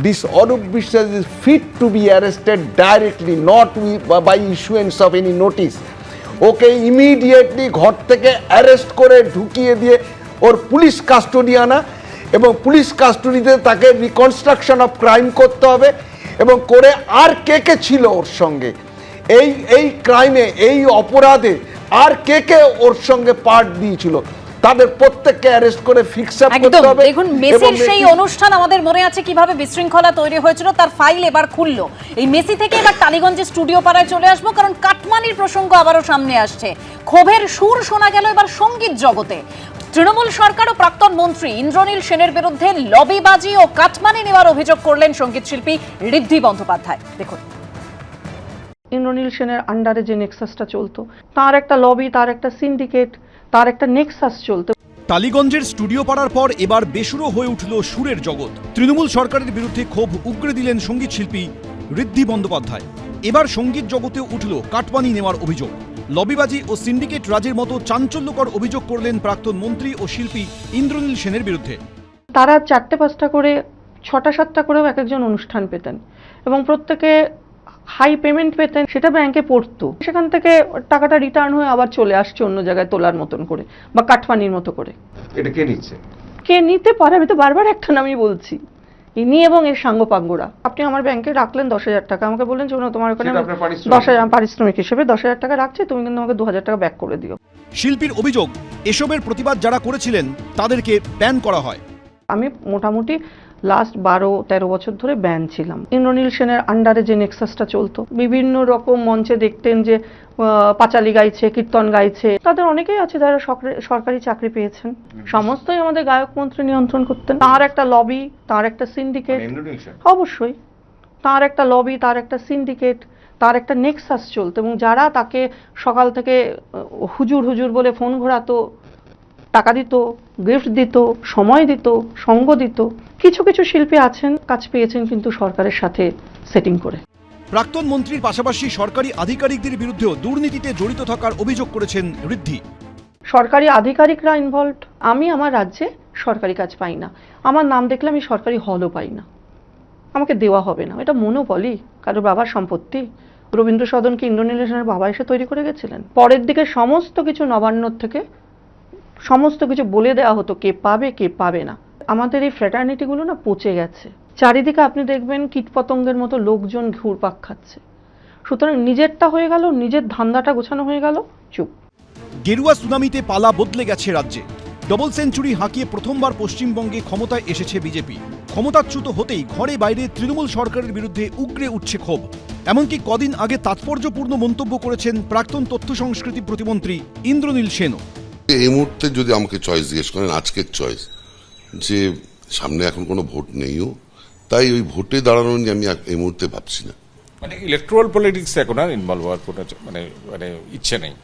Speaker 18: this Arup Biswas is fit to be arrested directly, not by issuance of any notice. Okay immediately ঘর থেকে অ্যারেস্ট করে ঢুকিয়ে দিয়ে ওর পুলিশ কাস্টোডি আনা, এবং পুলিশ কাস্টোডিতে তাকে রিকনস্ট্রাকশন অফ ক্রাইম করতে হবে, এবং করে আর কে ছিল ওর সঙ্গে এই ক্রাইমে, এই অপরাধে আর কে ওর সঙ্গে পার্ট দিয়েছিল, তাদের প্রত্যেককে অ্যারেস্ট করে ফিক্স আপ করতে হবে।
Speaker 1: দেখুন, মেসির সেই অনুষ্ঠান আমাদের মনে আছে কিভাবে বিশৃঙ্খলা তৈরি হয়েছিল, তার ফাইল এবার খুললো। এই মেসি থেকে এবার টালিগঞ্জে স্টুডিও পাড়ায় চলে আসবো, কারণ কাটমানির প্রসঙ্গ আবারও সামনে আসছে। ক্ষোভের সুর শোনা গেল এবার সঙ্গীত জগতে। তৃণমূল সরকার ও প্রাক্তন মন্ত্রী ইন্দ্রনীল সেনের বিরুদ্ধে লবিবাজি ও কাটমানি নেওয়ার অভিযোগ করলেন সঙ্গীত শিল্পী ঋদ্ধি বন্দ্যোপাধ্যায়। দেখুন,
Speaker 19: ইন্দ্রনীল সেনের আন্ডারে যে নেক্সাসটা চলতো, তার একটা লবি, তার একটা সিন্ডিকেট, তার একটা নেক্সাস চলতো।
Speaker 8: টালিগঞ্জের স্টুডিও পাড়ার পর এবার বেসুরো হয়ে উঠল সুরের জগৎ। তৃণমূল সরকারের বিরুদ্ধে ক্ষোভ উগরে দিলেন সঙ্গীত শিল্পী ঋদ্ধি বন্দ্যোপাধ্যায়। এবার সঙ্গীত জগতে উঠল কাটমানি নেওয়ার অভিযোগ। লবিবাজি ও সিন্ডিকেট রাজের মতো চাঞ্চল্যকর অভিযোগ করলেন প্রাক্তন মন্ত্রী ও শিল্পী ইন্দ্রনীল সেনের বিরুদ্ধে।
Speaker 19: তারা 4-5টা করে 6টা-7টা করেও এক একজন অনুষ্ঠান পেতেন এবং প্রত্যেকে হাই পেমেন্ট পেতেন, সেটা ব্যাংকে পড়তো, সেখান থেকে টাকাটা রিটার্ন হয়ে আবার চলে আসছে অন্য জায়গায় তোলার মতন করে বা কাটমানির মতো করে।
Speaker 15: এটা কে নিচ্ছে?
Speaker 19: কে নিতে পারে? আমি তো বারবার একটা নামই বলছি, ইনি এবং এর সাঙ্গপাঙ্গরা। আপনি আমার ব্যাংকে রাখলেন 10,000 টাকা, আমাকে বললেন যে তোমার ওখানে 10,000 পারিশ্রমিক হিসেবে 10,000 টাকা রাখছি, তুমি কিন্তু আমাকে 2,000 টাকা ব্যাক করে দিও।
Speaker 8: শিল্পীর অভিযোগ, এসবের প্রতিবাদ যারা করেছিলেন তাদেরকে ব্যান করা হয়।
Speaker 19: আমি মোটামুটি লাস্ট 12-13 বছর ধরে ব্যান ছিলাম। ইন্দ্রনীল সেনের আন্ডারে যে নেক্সাসটা চলতো, বিভিন্ন রকম মঞ্চে দেখতেন যে পাঁচালি গাইছে, কীর্তন গাইছে, তাদের অনেকেই আছে যারা সরকারি চাকরি পেয়েছেন। সমস্তই আমাদের গায়ক মন্ত্রী নিয়ন্ত্রণ করতেন। তার একটা লবি, তার একটা সিন্ডিকেট, অবশ্যই তার একটা লবি, তার একটা সিন্ডিকেট, তার একটা নেক্সাস চলতো এবং যারা তাকে সকাল থেকে হুজুর হুজুর বলে ফোন ঘোরাতো, টাকা দিত, গিফট দিত, সময় দিত, সঙ্গ দিত। কিছু কিছু শিল্পী আছেন কাজ পেয়েছেন কিন্তু সরকারের সাথে সেটিং করে।
Speaker 8: প্রাক্তন মন্ত্রীর পাশাপাশি সরকারি আধিকারিকদের বিরুদ্ধেও দুর্নীতিতে জড়িত থাকার অভিযোগ করেছেন ঋদ্ধি।
Speaker 19: সরকারি আধিকারিকরা ইনভলভড। আমি আমার রাজ্যে সরকারি কাজ পাই না, আমার নাম দেখলে আমি সরকারি হলও পাই না, আমাকে দেওয়া হবে না। এটা মনোপলি, কারো বাবার সম্পত্তি। রবীন্দ্র সদনকে ইন্দ্রনীল সেনের বাবা এসে তৈরি করে গেছিলেন। পরের দিকে সমস্ত কিছু নবান্ন থেকে সমস্ত কিছু বলে দেওয়া হতো কে পাবে কে পাবে না। আমাদের এই ফ্র্যাটার্নিটিগুলো না পচে গেছে। চারিদিকে আপনি দেখবেন কীটপতঙ্গের মতো লোকজন ঘুরপাক খাচ্ছে। সুতরাং নিজেরটা হয়ে গেল, নিজের ধান্দাটা গোছানো হয়ে গেল, চুপ।
Speaker 8: গেরুয়া সুনামিতে পালা বদলে গেছে রাজ্যে। ডবল সেঞ্চুরি হাঁকিয়ে প্রথমবার পশ্চিমবঙ্গে ক্ষমতায় এসেছে বিজেপি। ক্ষমতাচ্যুত হতেই ঘরে বাইরে তৃণমূল সরকারের বিরুদ্ধে উগরে উঠছে ক্ষোভ। এমনকি কদিন আগে তাৎপর্যপূর্ণ মন্তব্য করেছেন প্রাক্তন তথ্য সংস্কৃতি প্রতিমন্ত্রী ইন্দ্রনীল সেনও।
Speaker 20: এই মুহূর্তে যদি আমাকে চয়েস জিজ্ঞেস করেন, আজকের চয়েস যে সামনে এখন কোনো ভোট নেইও, তাই ওই ভোটে দাঁড়ানো নিয়ে আমি এই মুহূর্তে ভাবছি না।
Speaker 21: মানে ইলেকট্রাল পলিটিক্স এখন আর ইনভলভ হওয়ার কোনো মানে ইচ্ছে নেই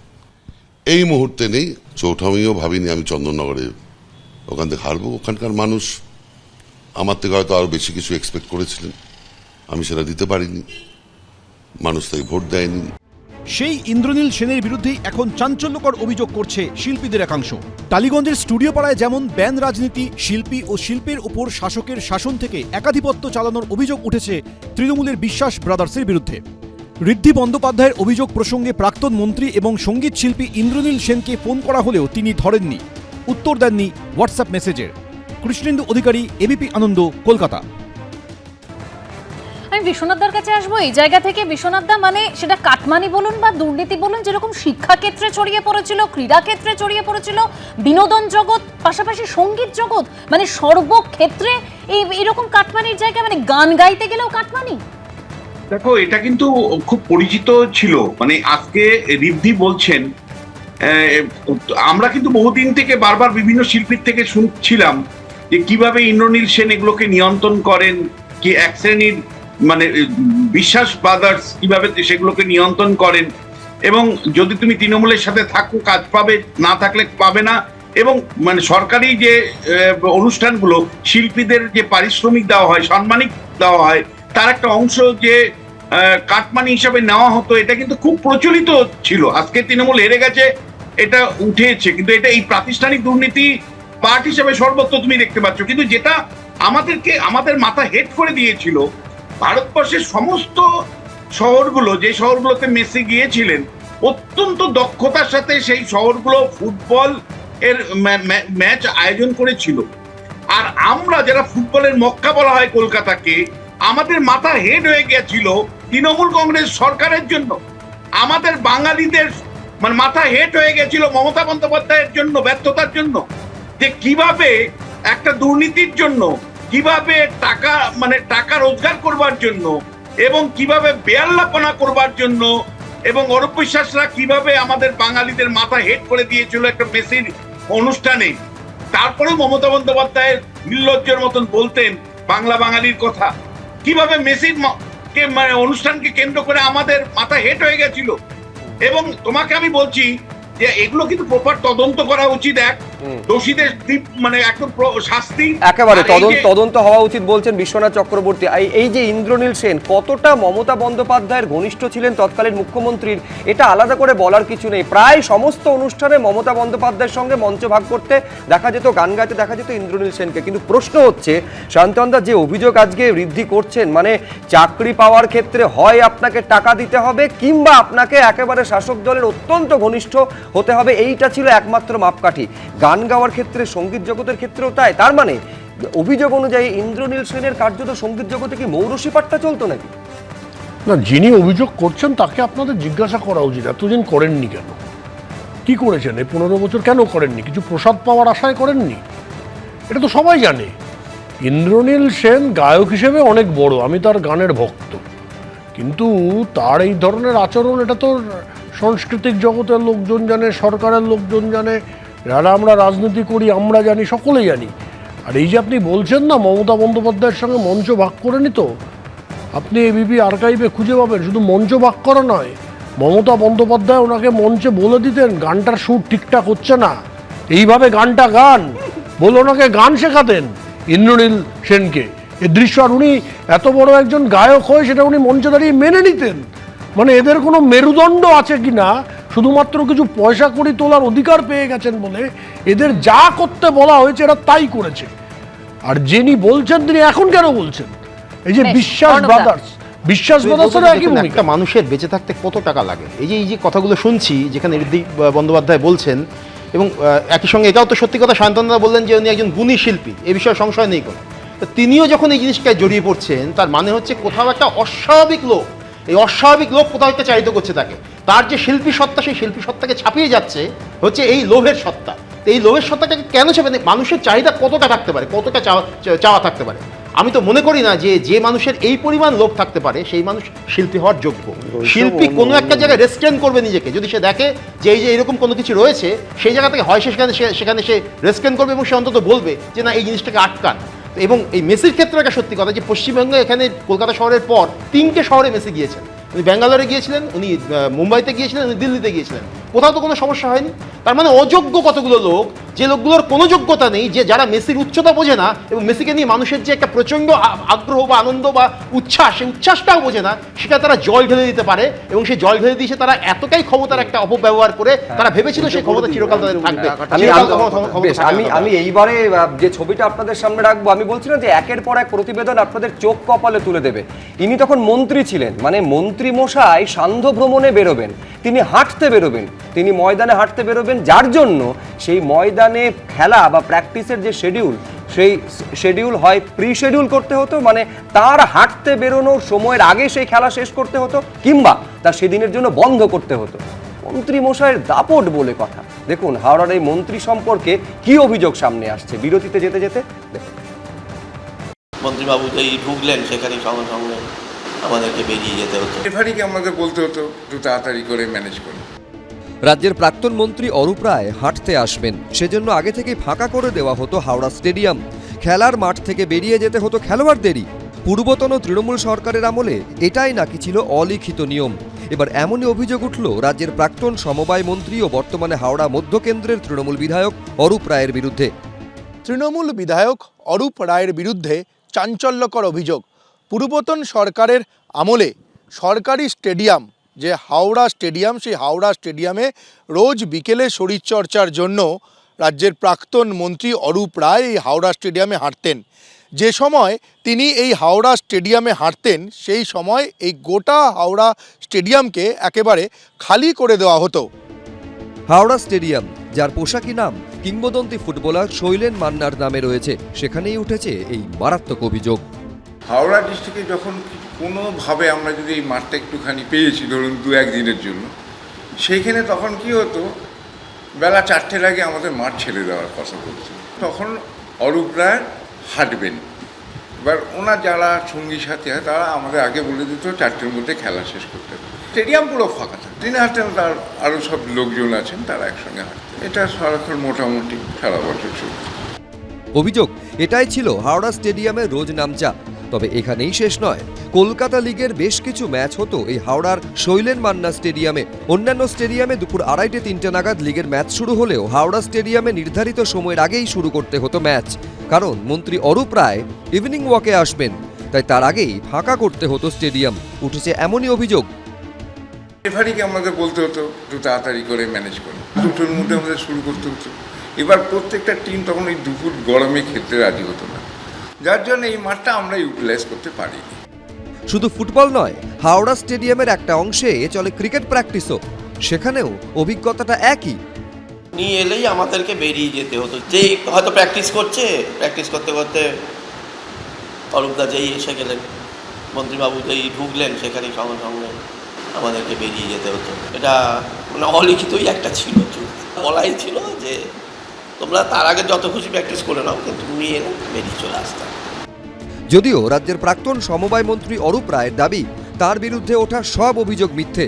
Speaker 20: এই মুহূর্তে নেই। চৌঠামিও ভাবিনি আমি চন্দননগরে ওখান থেকে হারবো। ওখানকার মানুষ আমার থেকে হয়তো আরো বেশি কিছু এক্সপেক্ট করেছিলেন, আমি সেটা দিতে পারিনি, মানুষ তাই ভোট দেয়নি।
Speaker 8: সেই ইন্দ্রনীল সেনের বিরুদ্ধেই এখন চাঞ্চল্যকর অভিযোগ করছে শিল্পীদের একাংশ। টালিগঞ্জের স্টুডিও পাড়ায় যেমন ব্যান রাজনীতি, শিল্পী ও শিল্পের উপর শাসকের শাসন থেকে একাধিপত্য চালানোর অভিযোগ উঠেছে তৃণমূলের বিশ্বাস ব্রাদার্সের বিরুদ্ধে। ঋদ্ধি বন্দ্যোপাধ্যায়ের অভিযোগ প্রসঙ্গে প্রাক্তন মন্ত্রী এবং সঙ্গীত শিল্পী ইন্দ্রনীল সেনকে ফোন করা হলেও তিনি ধরেননি, উত্তর দেননি হোয়াটসঅ্যাপ মেসেজের। কৃষ্ণেন্দু অধিকারী, এবিপি আনন্দ, কলকাতা।
Speaker 1: আমি বিশ্বনাথদার কাছে আসবো এই জায়গা থেকে। বিশ্বনাথদা, মানে সেটা কাটমানি বলুন বা দুর্নীতি বলুন, যেরকম শিক্ষাক্ষেত্রে ছড়িয়ে পড়েছিল, ক্রীড়াক্ষেত্রে ছড়িয়ে পড়েছিল, বিনোদন জগৎ, পাশাপাশি সঙ্গীত জগৎ, মানে সর্বক্ষেত্রে এরকম কাটমানির জায়গা, মানে গান গাইতে গেলেও কাটমানি।
Speaker 7: দেখো, এটা কিন্তু খুব পরিচিত ছিল। মানে আজকে ঋদ্ধি বলছেন, আমরা কিন্তু বহুদিন থেকে বারবার বিভিন্ন শিল্পীর থেকে শুনছিলাম যে কিভাবে ইন্দ্রনীল সেন এগুলোকে নিয়ন্ত্রণ করেন, কি এক শ্রেণীর মানে বিশ্বাস ব্রাদার্স কিভাবে সেগুলোকে নিয়ন্ত্রণ করেন, এবং যদি তুমি তৃণমূলের সাথে থাকো কাজ পাবে, না থাকলে পাবে না। এবং মানে সরকারি যে অনুষ্ঠানগুলো শিল্পীদের যে পারিশ্রমিক দেওয়া হয়, সম্মানিক দেওয়া হয়, তার একটা অংশ যে কাটমানি হিসাবে নেওয়া হতো, এটা কিন্তু খুব প্রচলিত ছিল। আজকে তৃণমূল হেরে গেছে, এটা উঠেছে, কিন্তু এটা এই প্রাতিষ্ঠানিক দুর্নীতি পার্ট হিসাবে সর্বত্র তুমি দেখতে পাচ্ছ। কিন্তু যেটা আমাদের মাথা হেড করে দিয়েছিল, ভারতবর্ষের সমস্ত শহরগুলো, যে শহরগুলোতে মেসি গিয়েছিলেন, অত্যন্ত দক্ষতার সাথে সেই শহরগুলো ফুটবল এর ম্যাচ আয়োজন করেছিল। আর আমরা যারা ফুটবলের মক্কা বলা হয় কলকাতাকে, আমাদের মাথা হেড হয়ে গিয়েছিল তৃণমূল কংগ্রেস সরকারের জন্য। আমাদের বাঙালিদের মানে মাথা হেড হয়ে গেছিল মমতা বন্দ্যোপাধ্যায়ের জন্য, ব্যর্থতার জন্য, যে কিভাবে একটা দুর্নীতির জন্য, কিভাবে টাকা রোজগার করবার জন্য, এবং কিভাবে বেয়াল্লাপনা করবার জন্য, এবং অরূপ বিশ্বাসরা কিভাবে আমাদের বাঙালিদের মাথা হেড করে দিয়েছিল একটা মেসির অনুষ্ঠানে। তারপরে মমতা বন্দ্যোপাধ্যায়ের নির্লজ্জের মতন বলতেন বাংলা বাঙালির কথা। কিভাবে মেসির অনুষ্ঠানকে কেন্দ্র করে আমাদের মাথা হেড হয়ে গেছিল। এবং তোমাকে আমি বলছি যে এগুলো কিন্তু প্রপার তদন্ত করা উচিত। এক দোষীদের মানে একদম শাস্তি
Speaker 15: একেবারে তদন্ত হওয়া উচিত বলছেন বিশ্বনাথ চক্রবর্তী। এই যে ইন্দ্রনীল সেন কতটা মমতা বন্দ্যোপাধ্যায়ের ঘনিষ্ঠ ছিলেন তৎকালীন মুখ্যমন্ত্রীর, এটা আলাদা করে বলার কিছু নেই। প্রায় সমস্ত অনুষ্ঠানে মমতা বন্দ্যোপাধ্যায়ের সঙ্গে মঞ্চ ভাগ করতে দেখা যেত, গান গাইতে দেখা যেত ইন্দ্রনীল সেনকে। কিন্তু প্রশ্ন হচ্ছে শান্তনদা, যে অভিযোগ আজকে বৃদ্ধি করছেন, মানে চাকরি পাওয়ার ক্ষেত্রে হয় আপনাকে টাকা দিতে হবে কিংবা আপনাকে একেবারে শাসক দলের অত্যন্ত ঘনিষ্ঠ হতে হবে, এইটা ছিল একমাত্র মাপকাঠি। গান গাওয়ার ক্ষেত্রে, সঙ্গীত জগতের ক্ষেত্রেও তাই। তার মানে অভিযোগ অনুযায়ী ইন্দ্রনীল সেনের কার্যত সঙ্গীত জগতে কি মৌরসী পাট্টা চলতো নাকি?
Speaker 11: না, যিনি অভিযোগ করছেন তাকে আপনাদের জিজ্ঞাসা করা উচিত, এতদিন করেননি কেন, কি করেছেন এই 15 বছর, কেন করেননি? কিছু প্রসাদ পাওয়ার আশায় করেননি? এটা তো সবাই জানে। ইন্দ্রনীল সেন গায়ক হিসেবে অনেক বড়, আমি তার গানের ভক্ত, কিন্তু তার এই ধরনের আচরণ, এটা তো সাংস্কৃতিক জগতের লোকজন জানে, সরকারের লোকজন জানে, যারা আমরা রাজনীতি করি আমরা জানি, সকলেই জানি। আর এই যে আপনি বলছেন না মমতা বন্দ্যোপাধ্যায়ের সঙ্গে মঞ্চ ভাগ করে নিত, আপনি এবিপি আর্কাইভে খুঁজে পাবেন, শুধু মঞ্চ ভাগ করা নয়, মমতা বন্দ্যোপাধ্যায় ওনাকে মঞ্চে বলে দিতেন গানটার সুর ঠিকঠাক হচ্ছে না, এইভাবে গানটা গান বলে ওনাকে গান শেখাতেন ইন্দ্রনীল সেনকে। এই দৃশ্য, আর উনি এত বড় একজন গায়ক হয়ে সেটা উনি মঞ্চে দাঁড়িয়ে মেনে নিতেন। মানে এদের কোনো মেরুদণ্ড আছে কি না, শুধুমাত্র কিছু পয়সা কড়ি তোলার অধিকার পেয়ে গেছেন বলে এদের যা করতে বলা হয়েছে এরা তাই করেছে। আর যিনি বলছেন তিনি এখন কেন বলছেন, এই যে বিশ্বাস ব্রাদার্স,
Speaker 14: একটা মানুষের বেঁচে থাকতে কত টাকা লাগে, এই যে কথাগুলো শুনছি যেখানে ঋদ্ধি বন্দ্যোপাধ্যায় বলছেন, এবং একই সঙ্গে এটাও তো সত্যি কথা, শান্তনদা বললেন যে উনি একজন গুণী শিল্পী, এ বিষয়ে সংশয় নেই কোনো। তো তিনিও যখন এই জিনিসটায় জড়িয়ে পড়ছেন, তার মানে হচ্ছে কোথাও একটা অস্বাভাবিক লোক, এই অস্বাভাবিক লোক কোথাও একটা চালিত করছে তাকে। তার যে শিল্পী সত্তা, সেই শিল্পী সত্তাকে ছাপিয়ে যাচ্ছে হচ্ছে এই লোভের সত্তা। এই লোভের সত্তাটাকে কেন ছাপে? মানুষের চাহিদা কতটা থাকতে পারে, কতটা চাওয়া থাকতে পারে? আমি তো মনে করি না যে মানুষের এই পরিমাণ লোভ থাকতে পারে সেই মানুষ শিল্পী হওয়ার যোগ্য। শিল্পী কোনো একটা জায়গায় রেস্ট্রেন করবে নিজেকে, যদি সে দেখে যে এই যে এরকম কোনো কিছু রয়েছে, সেই জায়গা থেকে হয় সেখানে সে রেস্ট্রেন করবে এবং সে অন্তত বলবে যে না, এই জিনিসটাকে আটকান। এবং এই মেসির ক্ষেত্রে একটা সত্যি কথা যে পশ্চিমবঙ্গে এখানে কলকাতা শহরের পর 3টে শহরে মেসি গিয়েছেন। উনি ব্যাঙ্গালোরে গিয়েছিলেন, উনি মুম্বাইতে গিয়েছিলেন, উনি দিল্লিতে গিয়েছিলেন, কোথাও তো কোনো সমস্যা হয়নি। তার মানে অযোগ্য কতগুলো লোক, যে লোকগুলোর কোনো যোগ্যতা নেই, যারা মেসির উচ্চতা বোঝে না, এবং মেসিকে নিয়ে মানুষের যে একটা প্রচণ্ড আগ্রহ বা আনন্দ বা উচ্ছ্বাস, সেই উচ্ছ্বাসটাও বোঝে না, সেটা তারা জল ঢেলে দিতে পারে। এবং সেই জল ঢেলে দিয়েছে তারা এতটাই ক্ষমতার একটা অপব্যবহার করে, তারা ভেবেছিল সেই ক্ষমতা চিরকাল তাদের থাকবে।
Speaker 15: আমি এইবারে যে ছবিটা আপনাদের সামনে রাখবো, আমি বলছি না যে একের পর এক প্রতিবেদন আপনাদের চোখ কপালে তুলে দেবে। ইনি তখন মন্ত্রী ছিলেন, মানে মন্ত্রী মশাই সান্ধ্য ভ্রমণে বেরোবেন, তিনি হাঁটতে বেরোবেন, তিনি ময়দানে হাঁটতে বেরোবেন, যার জন্য সেই ময়দানে খেলা বা প্র্যাকটিসের যে শিডিউল, সেই শিডিউল হয় প্রি শিডিউল করতে হতো, মানে তার হাঁটতে বেরোনোর সময়ের আগে সেই খেলা শেষ করতে হতো, কিংবা তার সেদিনের জন্য বন্ধ করতে হতো। মন্ত্রী মশাইয়ের দাপট বলে কথা। দেখুন হাওড়ার এই মন্ত্রী সম্পর্কে কি অভিযোগ সামনে আসছে বিরতিতে যেতে যেতে। দেখুন,
Speaker 3: মন্ত্রীবাবু যেই ঢুকলেন সেখানে সঙ্গে সঙ্গে আমাদেরকে বেরিয়ে যেতে হতো,
Speaker 22: রেফারিকে আমাদের বলতে হতো একটু তাড়াতাড়ি করে ম্যানেজ করুন।
Speaker 2: রাজ্যের প্রাক্তন মন্ত্রী অরূপ রায় হাঁটতে আসবেন, সেজন্য আগে থেকেই ফাঁকা করে দেওয়া হতো হাওড়া স্টেডিয়াম। খেলার মাঠ থেকে বেরিয়ে যেতে হতো খেলোয়াড়দেরই। পূর্বতন তৃণমূল সরকারের আমলে এটাই নাকি ছিল অলিখিত নিয়ম। এবার এমনই অভিযোগ উঠল রাজ্যের প্রাক্তন সমবায় মন্ত্রী ও বর্তমানে হাওড়া মধ্য কেন্দ্রের তৃণমূল বিধায়ক অরূপ রায়ের বিরুদ্ধে।
Speaker 23: তৃণমূল বিধায়ক অরূপ রায়ের বিরুদ্ধে চাঞ্চল্যকর অভিযোগ। পূর্বতন সরকারের আমলে সরকারি স্টেডিয়াম, যে হাওড়া স্টেডিয়াম, সেই হাওড়া স্টেডিয়ামে রোজ বিকেলে শরীরচর্চার জন্য রাজ্যের প্রাক্তন মন্ত্রী অরূপ রায় এই হাওড়া স্টেডিয়ামে হাঁটতেন। যে সময় তিনি এই হাওড়া স্টেডিয়ামে হাঁটতেন, সেই সময় এই গোটা হাওড়া স্টেডিয়ামকে একেবারে খালি করে দেওয়া হতো।
Speaker 2: হাওড়া স্টেডিয়াম, যার পোশাকি নাম কিংবদন্তি ফুটবলার শৈলেন মান্নার নামে রয়েছে, সেখানেই উঠেছে এই মারাত্মক অভিযোগ।
Speaker 22: হাওড়া ডিস্ট্রিক্টে যখন কোনোভাবে আমরা যদি এই মাঠটা একটুখানি পেয়েছি, ধরুন 2-1 দিনের জন্য, সেইখানে তখন কি হতো, বেলা 4টের আগে আমাদের মাঠ ছেড়ে দেওয়ার কথা বলতো। তখন অরূপ রায় হাঁটবেন, এবার ওনার যারা সঙ্গী সাথী হয় তারা আমাদের আগে বলে দিত 4টের মধ্যে খেলা শেষ করতে হবে। স্টেডিয়াম পুরো ফাঁকা থাকে, তিনি হাঁটতেন, তার আরও সব লোকজন আছেন তারা একসঙ্গে হাঁটতেন। এটা সারাক্ষণ মোটামুটি সারা বছর চলছে।
Speaker 2: অভিযোগ এটাই ছিল হাওড়া স্টেডিয়ামে রোজ নামচা। তবে এখানেই শেষ নয়। কলকাতা লিগের বেশ কিছু ম্যাচ হতো এই হাওড়ার শৈলেন মান্না স্টেডিয়ামে। অন্যান্য স্টেডিয়ামে দুপুর 2:30-3টে নাগাদ লিগের ম্যাচ শুরু হলেও হাওড়া স্টেডিয়ামে নির্ধারিত সময়ের আগেই শুরু করতে হতো ম্যাচ, কারণ মন্ত্রী অরূপ রায় ইভিনিং ওয়াকে আসবেন, তাই তার আগেই ফাঁকা করতে হতো স্টেডিয়াম। উঠেছে এমনই অভিযোগ।
Speaker 22: রেফারিকে আমাদের বলতে হতো একটু তাড়াতাড়ি করে ম্যানেজ করে, 2টোর মধ্যে আমাদের শুরু করতে হতো। এবার প্রত্যেকটা টিম তখন ওই দুপুর গরমে খেলতে রাজি হতো না, যার জন্য এই মাঠটা আমরা ইউটিলাইজ করতে পারিনি।
Speaker 2: শুধু ফুটবল নয়, হাওড়া স্টেডিয়ামের একটা অংশে চলে ক্রিকেট প্র্যাকটিসও। সেখানেও অভিজ্ঞতাটা একই।
Speaker 3: নিয়ে এলেই আমাদেরকে বেরিয়ে যেতে হতো। যেই হয়তো প্র্যাকটিস করতে করতে অরূপদা যেই এসে গেলেন, মন্ত্রীবাবু যেই ঢুকলেন, সেখানেই সঙ্গে সঙ্গে আমাদেরকে বেরিয়ে যেতে হতো। এটা মানে অলিখিতই একটা ছিল, বলাই ছিল যে তোমরা তার আগে যত খুশি প্র্যাকটিস করে নাও, কিন্তু নিয়ে এলে বেরিয়ে চলে আসতাম।
Speaker 2: যদিও রাজ্যের প্রাক্তন সমবায় মন্ত্রী অরূপ রায়ের দাবি, তার বিরুদ্ধে ওঠা সব অভিযোগ মিথ্যে।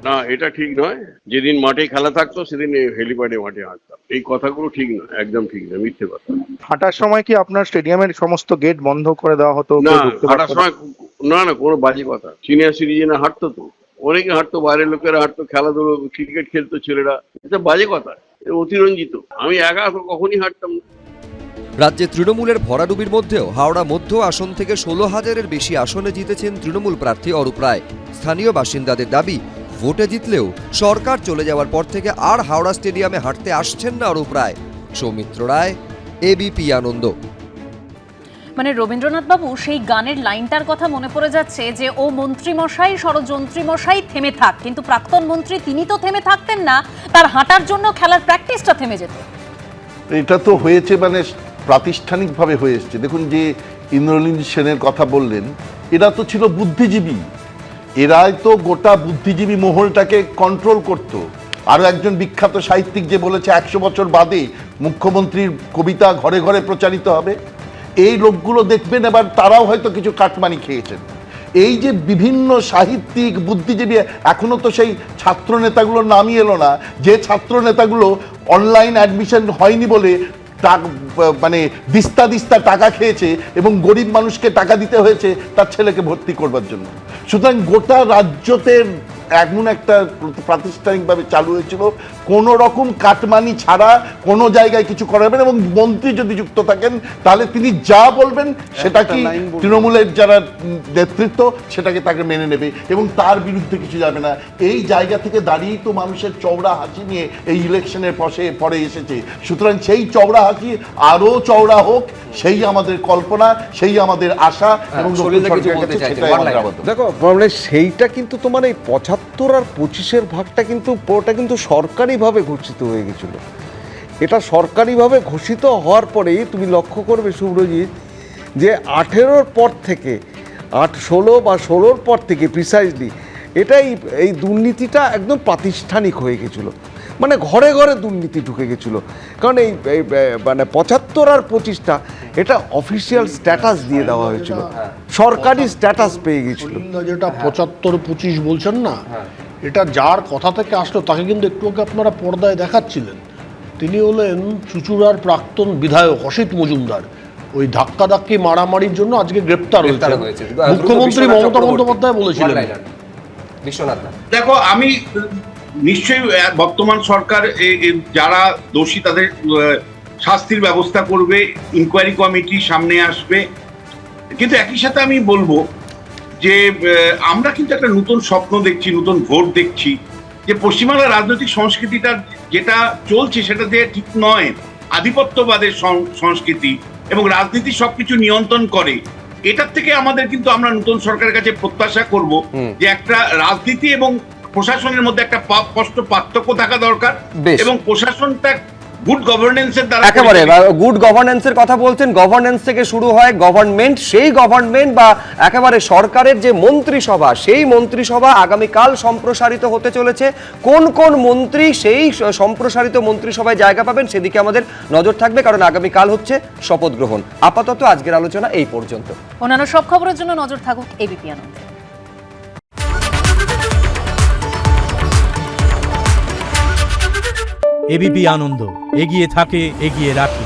Speaker 4: না, এটা ঠিক নয়। যেদিন মাঠে খেলা থাকতো সেদিন হেলিপ্যাডে মাঠে হাঁটতাম। এই কথাগুলো ঠিক নয়, একদম ঠিক নয়, মিথ্যে কথা।
Speaker 23: হাঁটার সময় কি আপনার স্টেডিয়ামের সমস্ত গেট বন্ধ করে দেওয়া হতো?
Speaker 4: না, হাঁটার সময় না, কোনো বাজে কথা। সিনিয়র সিটিজেন হাঁটতো তো, অনেকে হাঁটতো, বাইরের লোকেরা হাঁটতো, খেলাধুলো ক্রিকেট খেলতো ছেলেরা। এটা বাজে কথা, অতিরঞ্জিত। আমি একা কখনই হাঁটতাম না।
Speaker 2: রাজ্যে তৃণমূলের ভরাডুবির মধ্যেও হাওড়া মধ্য আসন থেকে 16,000-এর বেশি আসনে জিতেছেন তৃণমূল প্রার্থী অরূপ রায়। স্থানীয় বাসিন্দাদের দাবি, ভোটে জিতলেও সরকার চলে যাওয়ার পর থেকে আর হাওড়া স্টেডিয়ামে হাঁটতে আসছেন না অরূপ রায়। সৌমিত্র রায়, এবিপি আনন্দ।
Speaker 1: মানে রবীন্দ্রনাথ বাবু সেই গানের লাইনটার কথা মনে পড়ে যাচ্ছে যে ও মন্ত্রীমশাই, ষড়যন্ত্রীমশাই থেমে থাক, কিন্তু প্রাক্তন মন্ত্রী তিনি তো থেমে থাকতেন না, তার হাঁটার জন্য খেলার প্র্যাকটিসটা থেমে যেত।
Speaker 9: এটা তো হয়েছে মানে প্রাতিষ্ঠানিকভাবে হয়ে এসছে। দেখুন, যে ইন্দ্রনীল সেনের কথা বললেন, এরা তো ছিল বুদ্ধিজীবী, এরাই তো গোটা বুদ্ধিজীবী মহলটাকে কন্ট্রোল করত। আরও একজন বিখ্যাত সাহিত্যিক যে বলেছে 100 বছর বাদে মুখ্যমন্ত্রীর কবিতা ঘরে ঘরে প্রচারিত হবে। এই লোকগুলো দেখবেন এবার তারাও হয়তো কিছু কাটমানি খেয়েছেন। এই যে বিভিন্ন সাহিত্যিক বুদ্ধিজীবী, এখনো তো সেই ছাত্র নেতাগুলোর নামই এলো না, যে ছাত্র নেতাগুলো অনলাইন অ্যাডমিশন হয়নি বলে মানে দিস্তা দিস্তা টাকা খেয়েছে এবং গরিব মানুষকে টাকা দিতে হয়েছে তার ছেলেকে ভর্তি করবার জন্য। সুতরাং গোটা রাজ্যতে এমন একটা প্রাতিষ্ঠানিকভাবে চালু হয়েছিল, কোনো রকম কাটমানি ছাড়া কোনো জায়গায় কিছু করাবেন, এবং মন্ত্রী যদি যুক্ত থাকেন তাহলে তিনি যা বলবেন সেটা কি তৃণমূলের যারা নেতৃত্ব সেটাকে তাকে মেনে নেবে এবং তার বিরুদ্ধে কিছু যাবে না। এই জায়গা থেকে দাঁড়িয়েই তো মানুষের চওড়া হাসি নিয়ে এই ইলেকশনের পরে এসেছে। সুতরাং সেই চওড়া হাসি আরো চওড়া হোক, সেই আমাদের কল্পনা, সেই আমাদের আশা। এবং
Speaker 18: দেখো, মানে সেইটা কিন্তু তোমার এই 75 আর 25-এর ভাগটা কিন্তু পুরোটা কিন্তু সরকারিভাবে ঘোষিত হয়ে গেছিল। এটা সরকারিভাবে ঘোষিত হওয়ার পরেই তুমি লক্ষ্য করবে শুভ্রজিৎ, যে 18-র পর থেকে 16 বা 16-র পর থেকে প্রিসাইজলি এটাই এই দুর্নীতিটা একদম প্রাতিষ্ঠানিক হয়ে গেছিলো। মানে ঘরে ঘরে দুর্নীতি ঢুকে গেছিল, কারণ এই মানে 75 আর 25টা এটা অফিসিয়াল স্ট্যাটাস দিয়ে দেওয়া হয়েছিল, সরকারি স্ট্যাটাস পেয়ে গেছিল।
Speaker 11: যেটা 75-25 বলছেন না, এটা যার কথা থেকে আসলো তাকে কিন্তু একটু আগে আপনারা পর্দায় দেখাচ্ছিলেন। তিনি হলেন চুঁচুড়ার প্রাক্তন বিধায়ক অসিত মজুমদার। ওই ধাক্কাধাক্কি মারামারির জন্য আজকে গ্রেপ্তার হয়েছে। মুখ্যমন্ত্রী মমতা বন্দ্যোপাধ্যায় বলেছিলেন।
Speaker 7: দেখো, আমি নিশ্চয়ই বর্তমান সরকার যারা দোষী তাদের শাস্তির ব্যবস্থা করবে, ইনকোয়ারি কমিটি সামনে আসবে, কিন্তু একই সাথে আমি বলবো যে আমরা কিন্তু একটা নতুন স্বপ্ন দেখছি, নতুন ভোট দেখছি, যে পশ্চিমবাংলার রাজনৈতিক সংস্কৃতিটা যেটা চলছে সেটা দিয়ে ঠিক নয়। আধিপত্যবাদের সংস্কৃতি এবং রাজনীতি সবকিছু নিয়ন্ত্রণ করে। এটার থেকে আমাদের কিন্তু আমরা নতুন সরকারের কাছে প্রত্যাশা করব যে একটা রাজনীতি এবং প্রশাসনের মধ্যে একটা স্পষ্ট পার্থক্য থাকা দরকার, এবং প্রশাসনটা গুড গভর্নেন্সের দ্বারা,
Speaker 15: একেবারে গুড গভর্নেন্সের কথা বলছেন। গভর্নেন্স থেকে শুরু হয় গভর্নমেন্ট, সেই গভর্নমেন্ট বা একেবারে সরকারের যে মন্ত্রিসভা, সেই মন্ত্রিসভা আগামীকাল সম্প্রসারিত হতে চলেছে। কোন কোন মন্ত্রী সেই সম্প্রসারিত মন্ত্রিসভায় জায়গা পাবেন সেদিকে আমাদের নজর থাকবে, কারণ আগামীকাল হচ্ছে শপথ গ্রহণ। আপাতত আজকের আলোচনা এই পর্যন্ত।
Speaker 1: অন্যান্য সব খবরের জন্য নজর থাকুক এবিপি আনন্দে।
Speaker 8: এবিপি আনন্দ, এগিয়ে থাকে, এগিয়ে রাখে।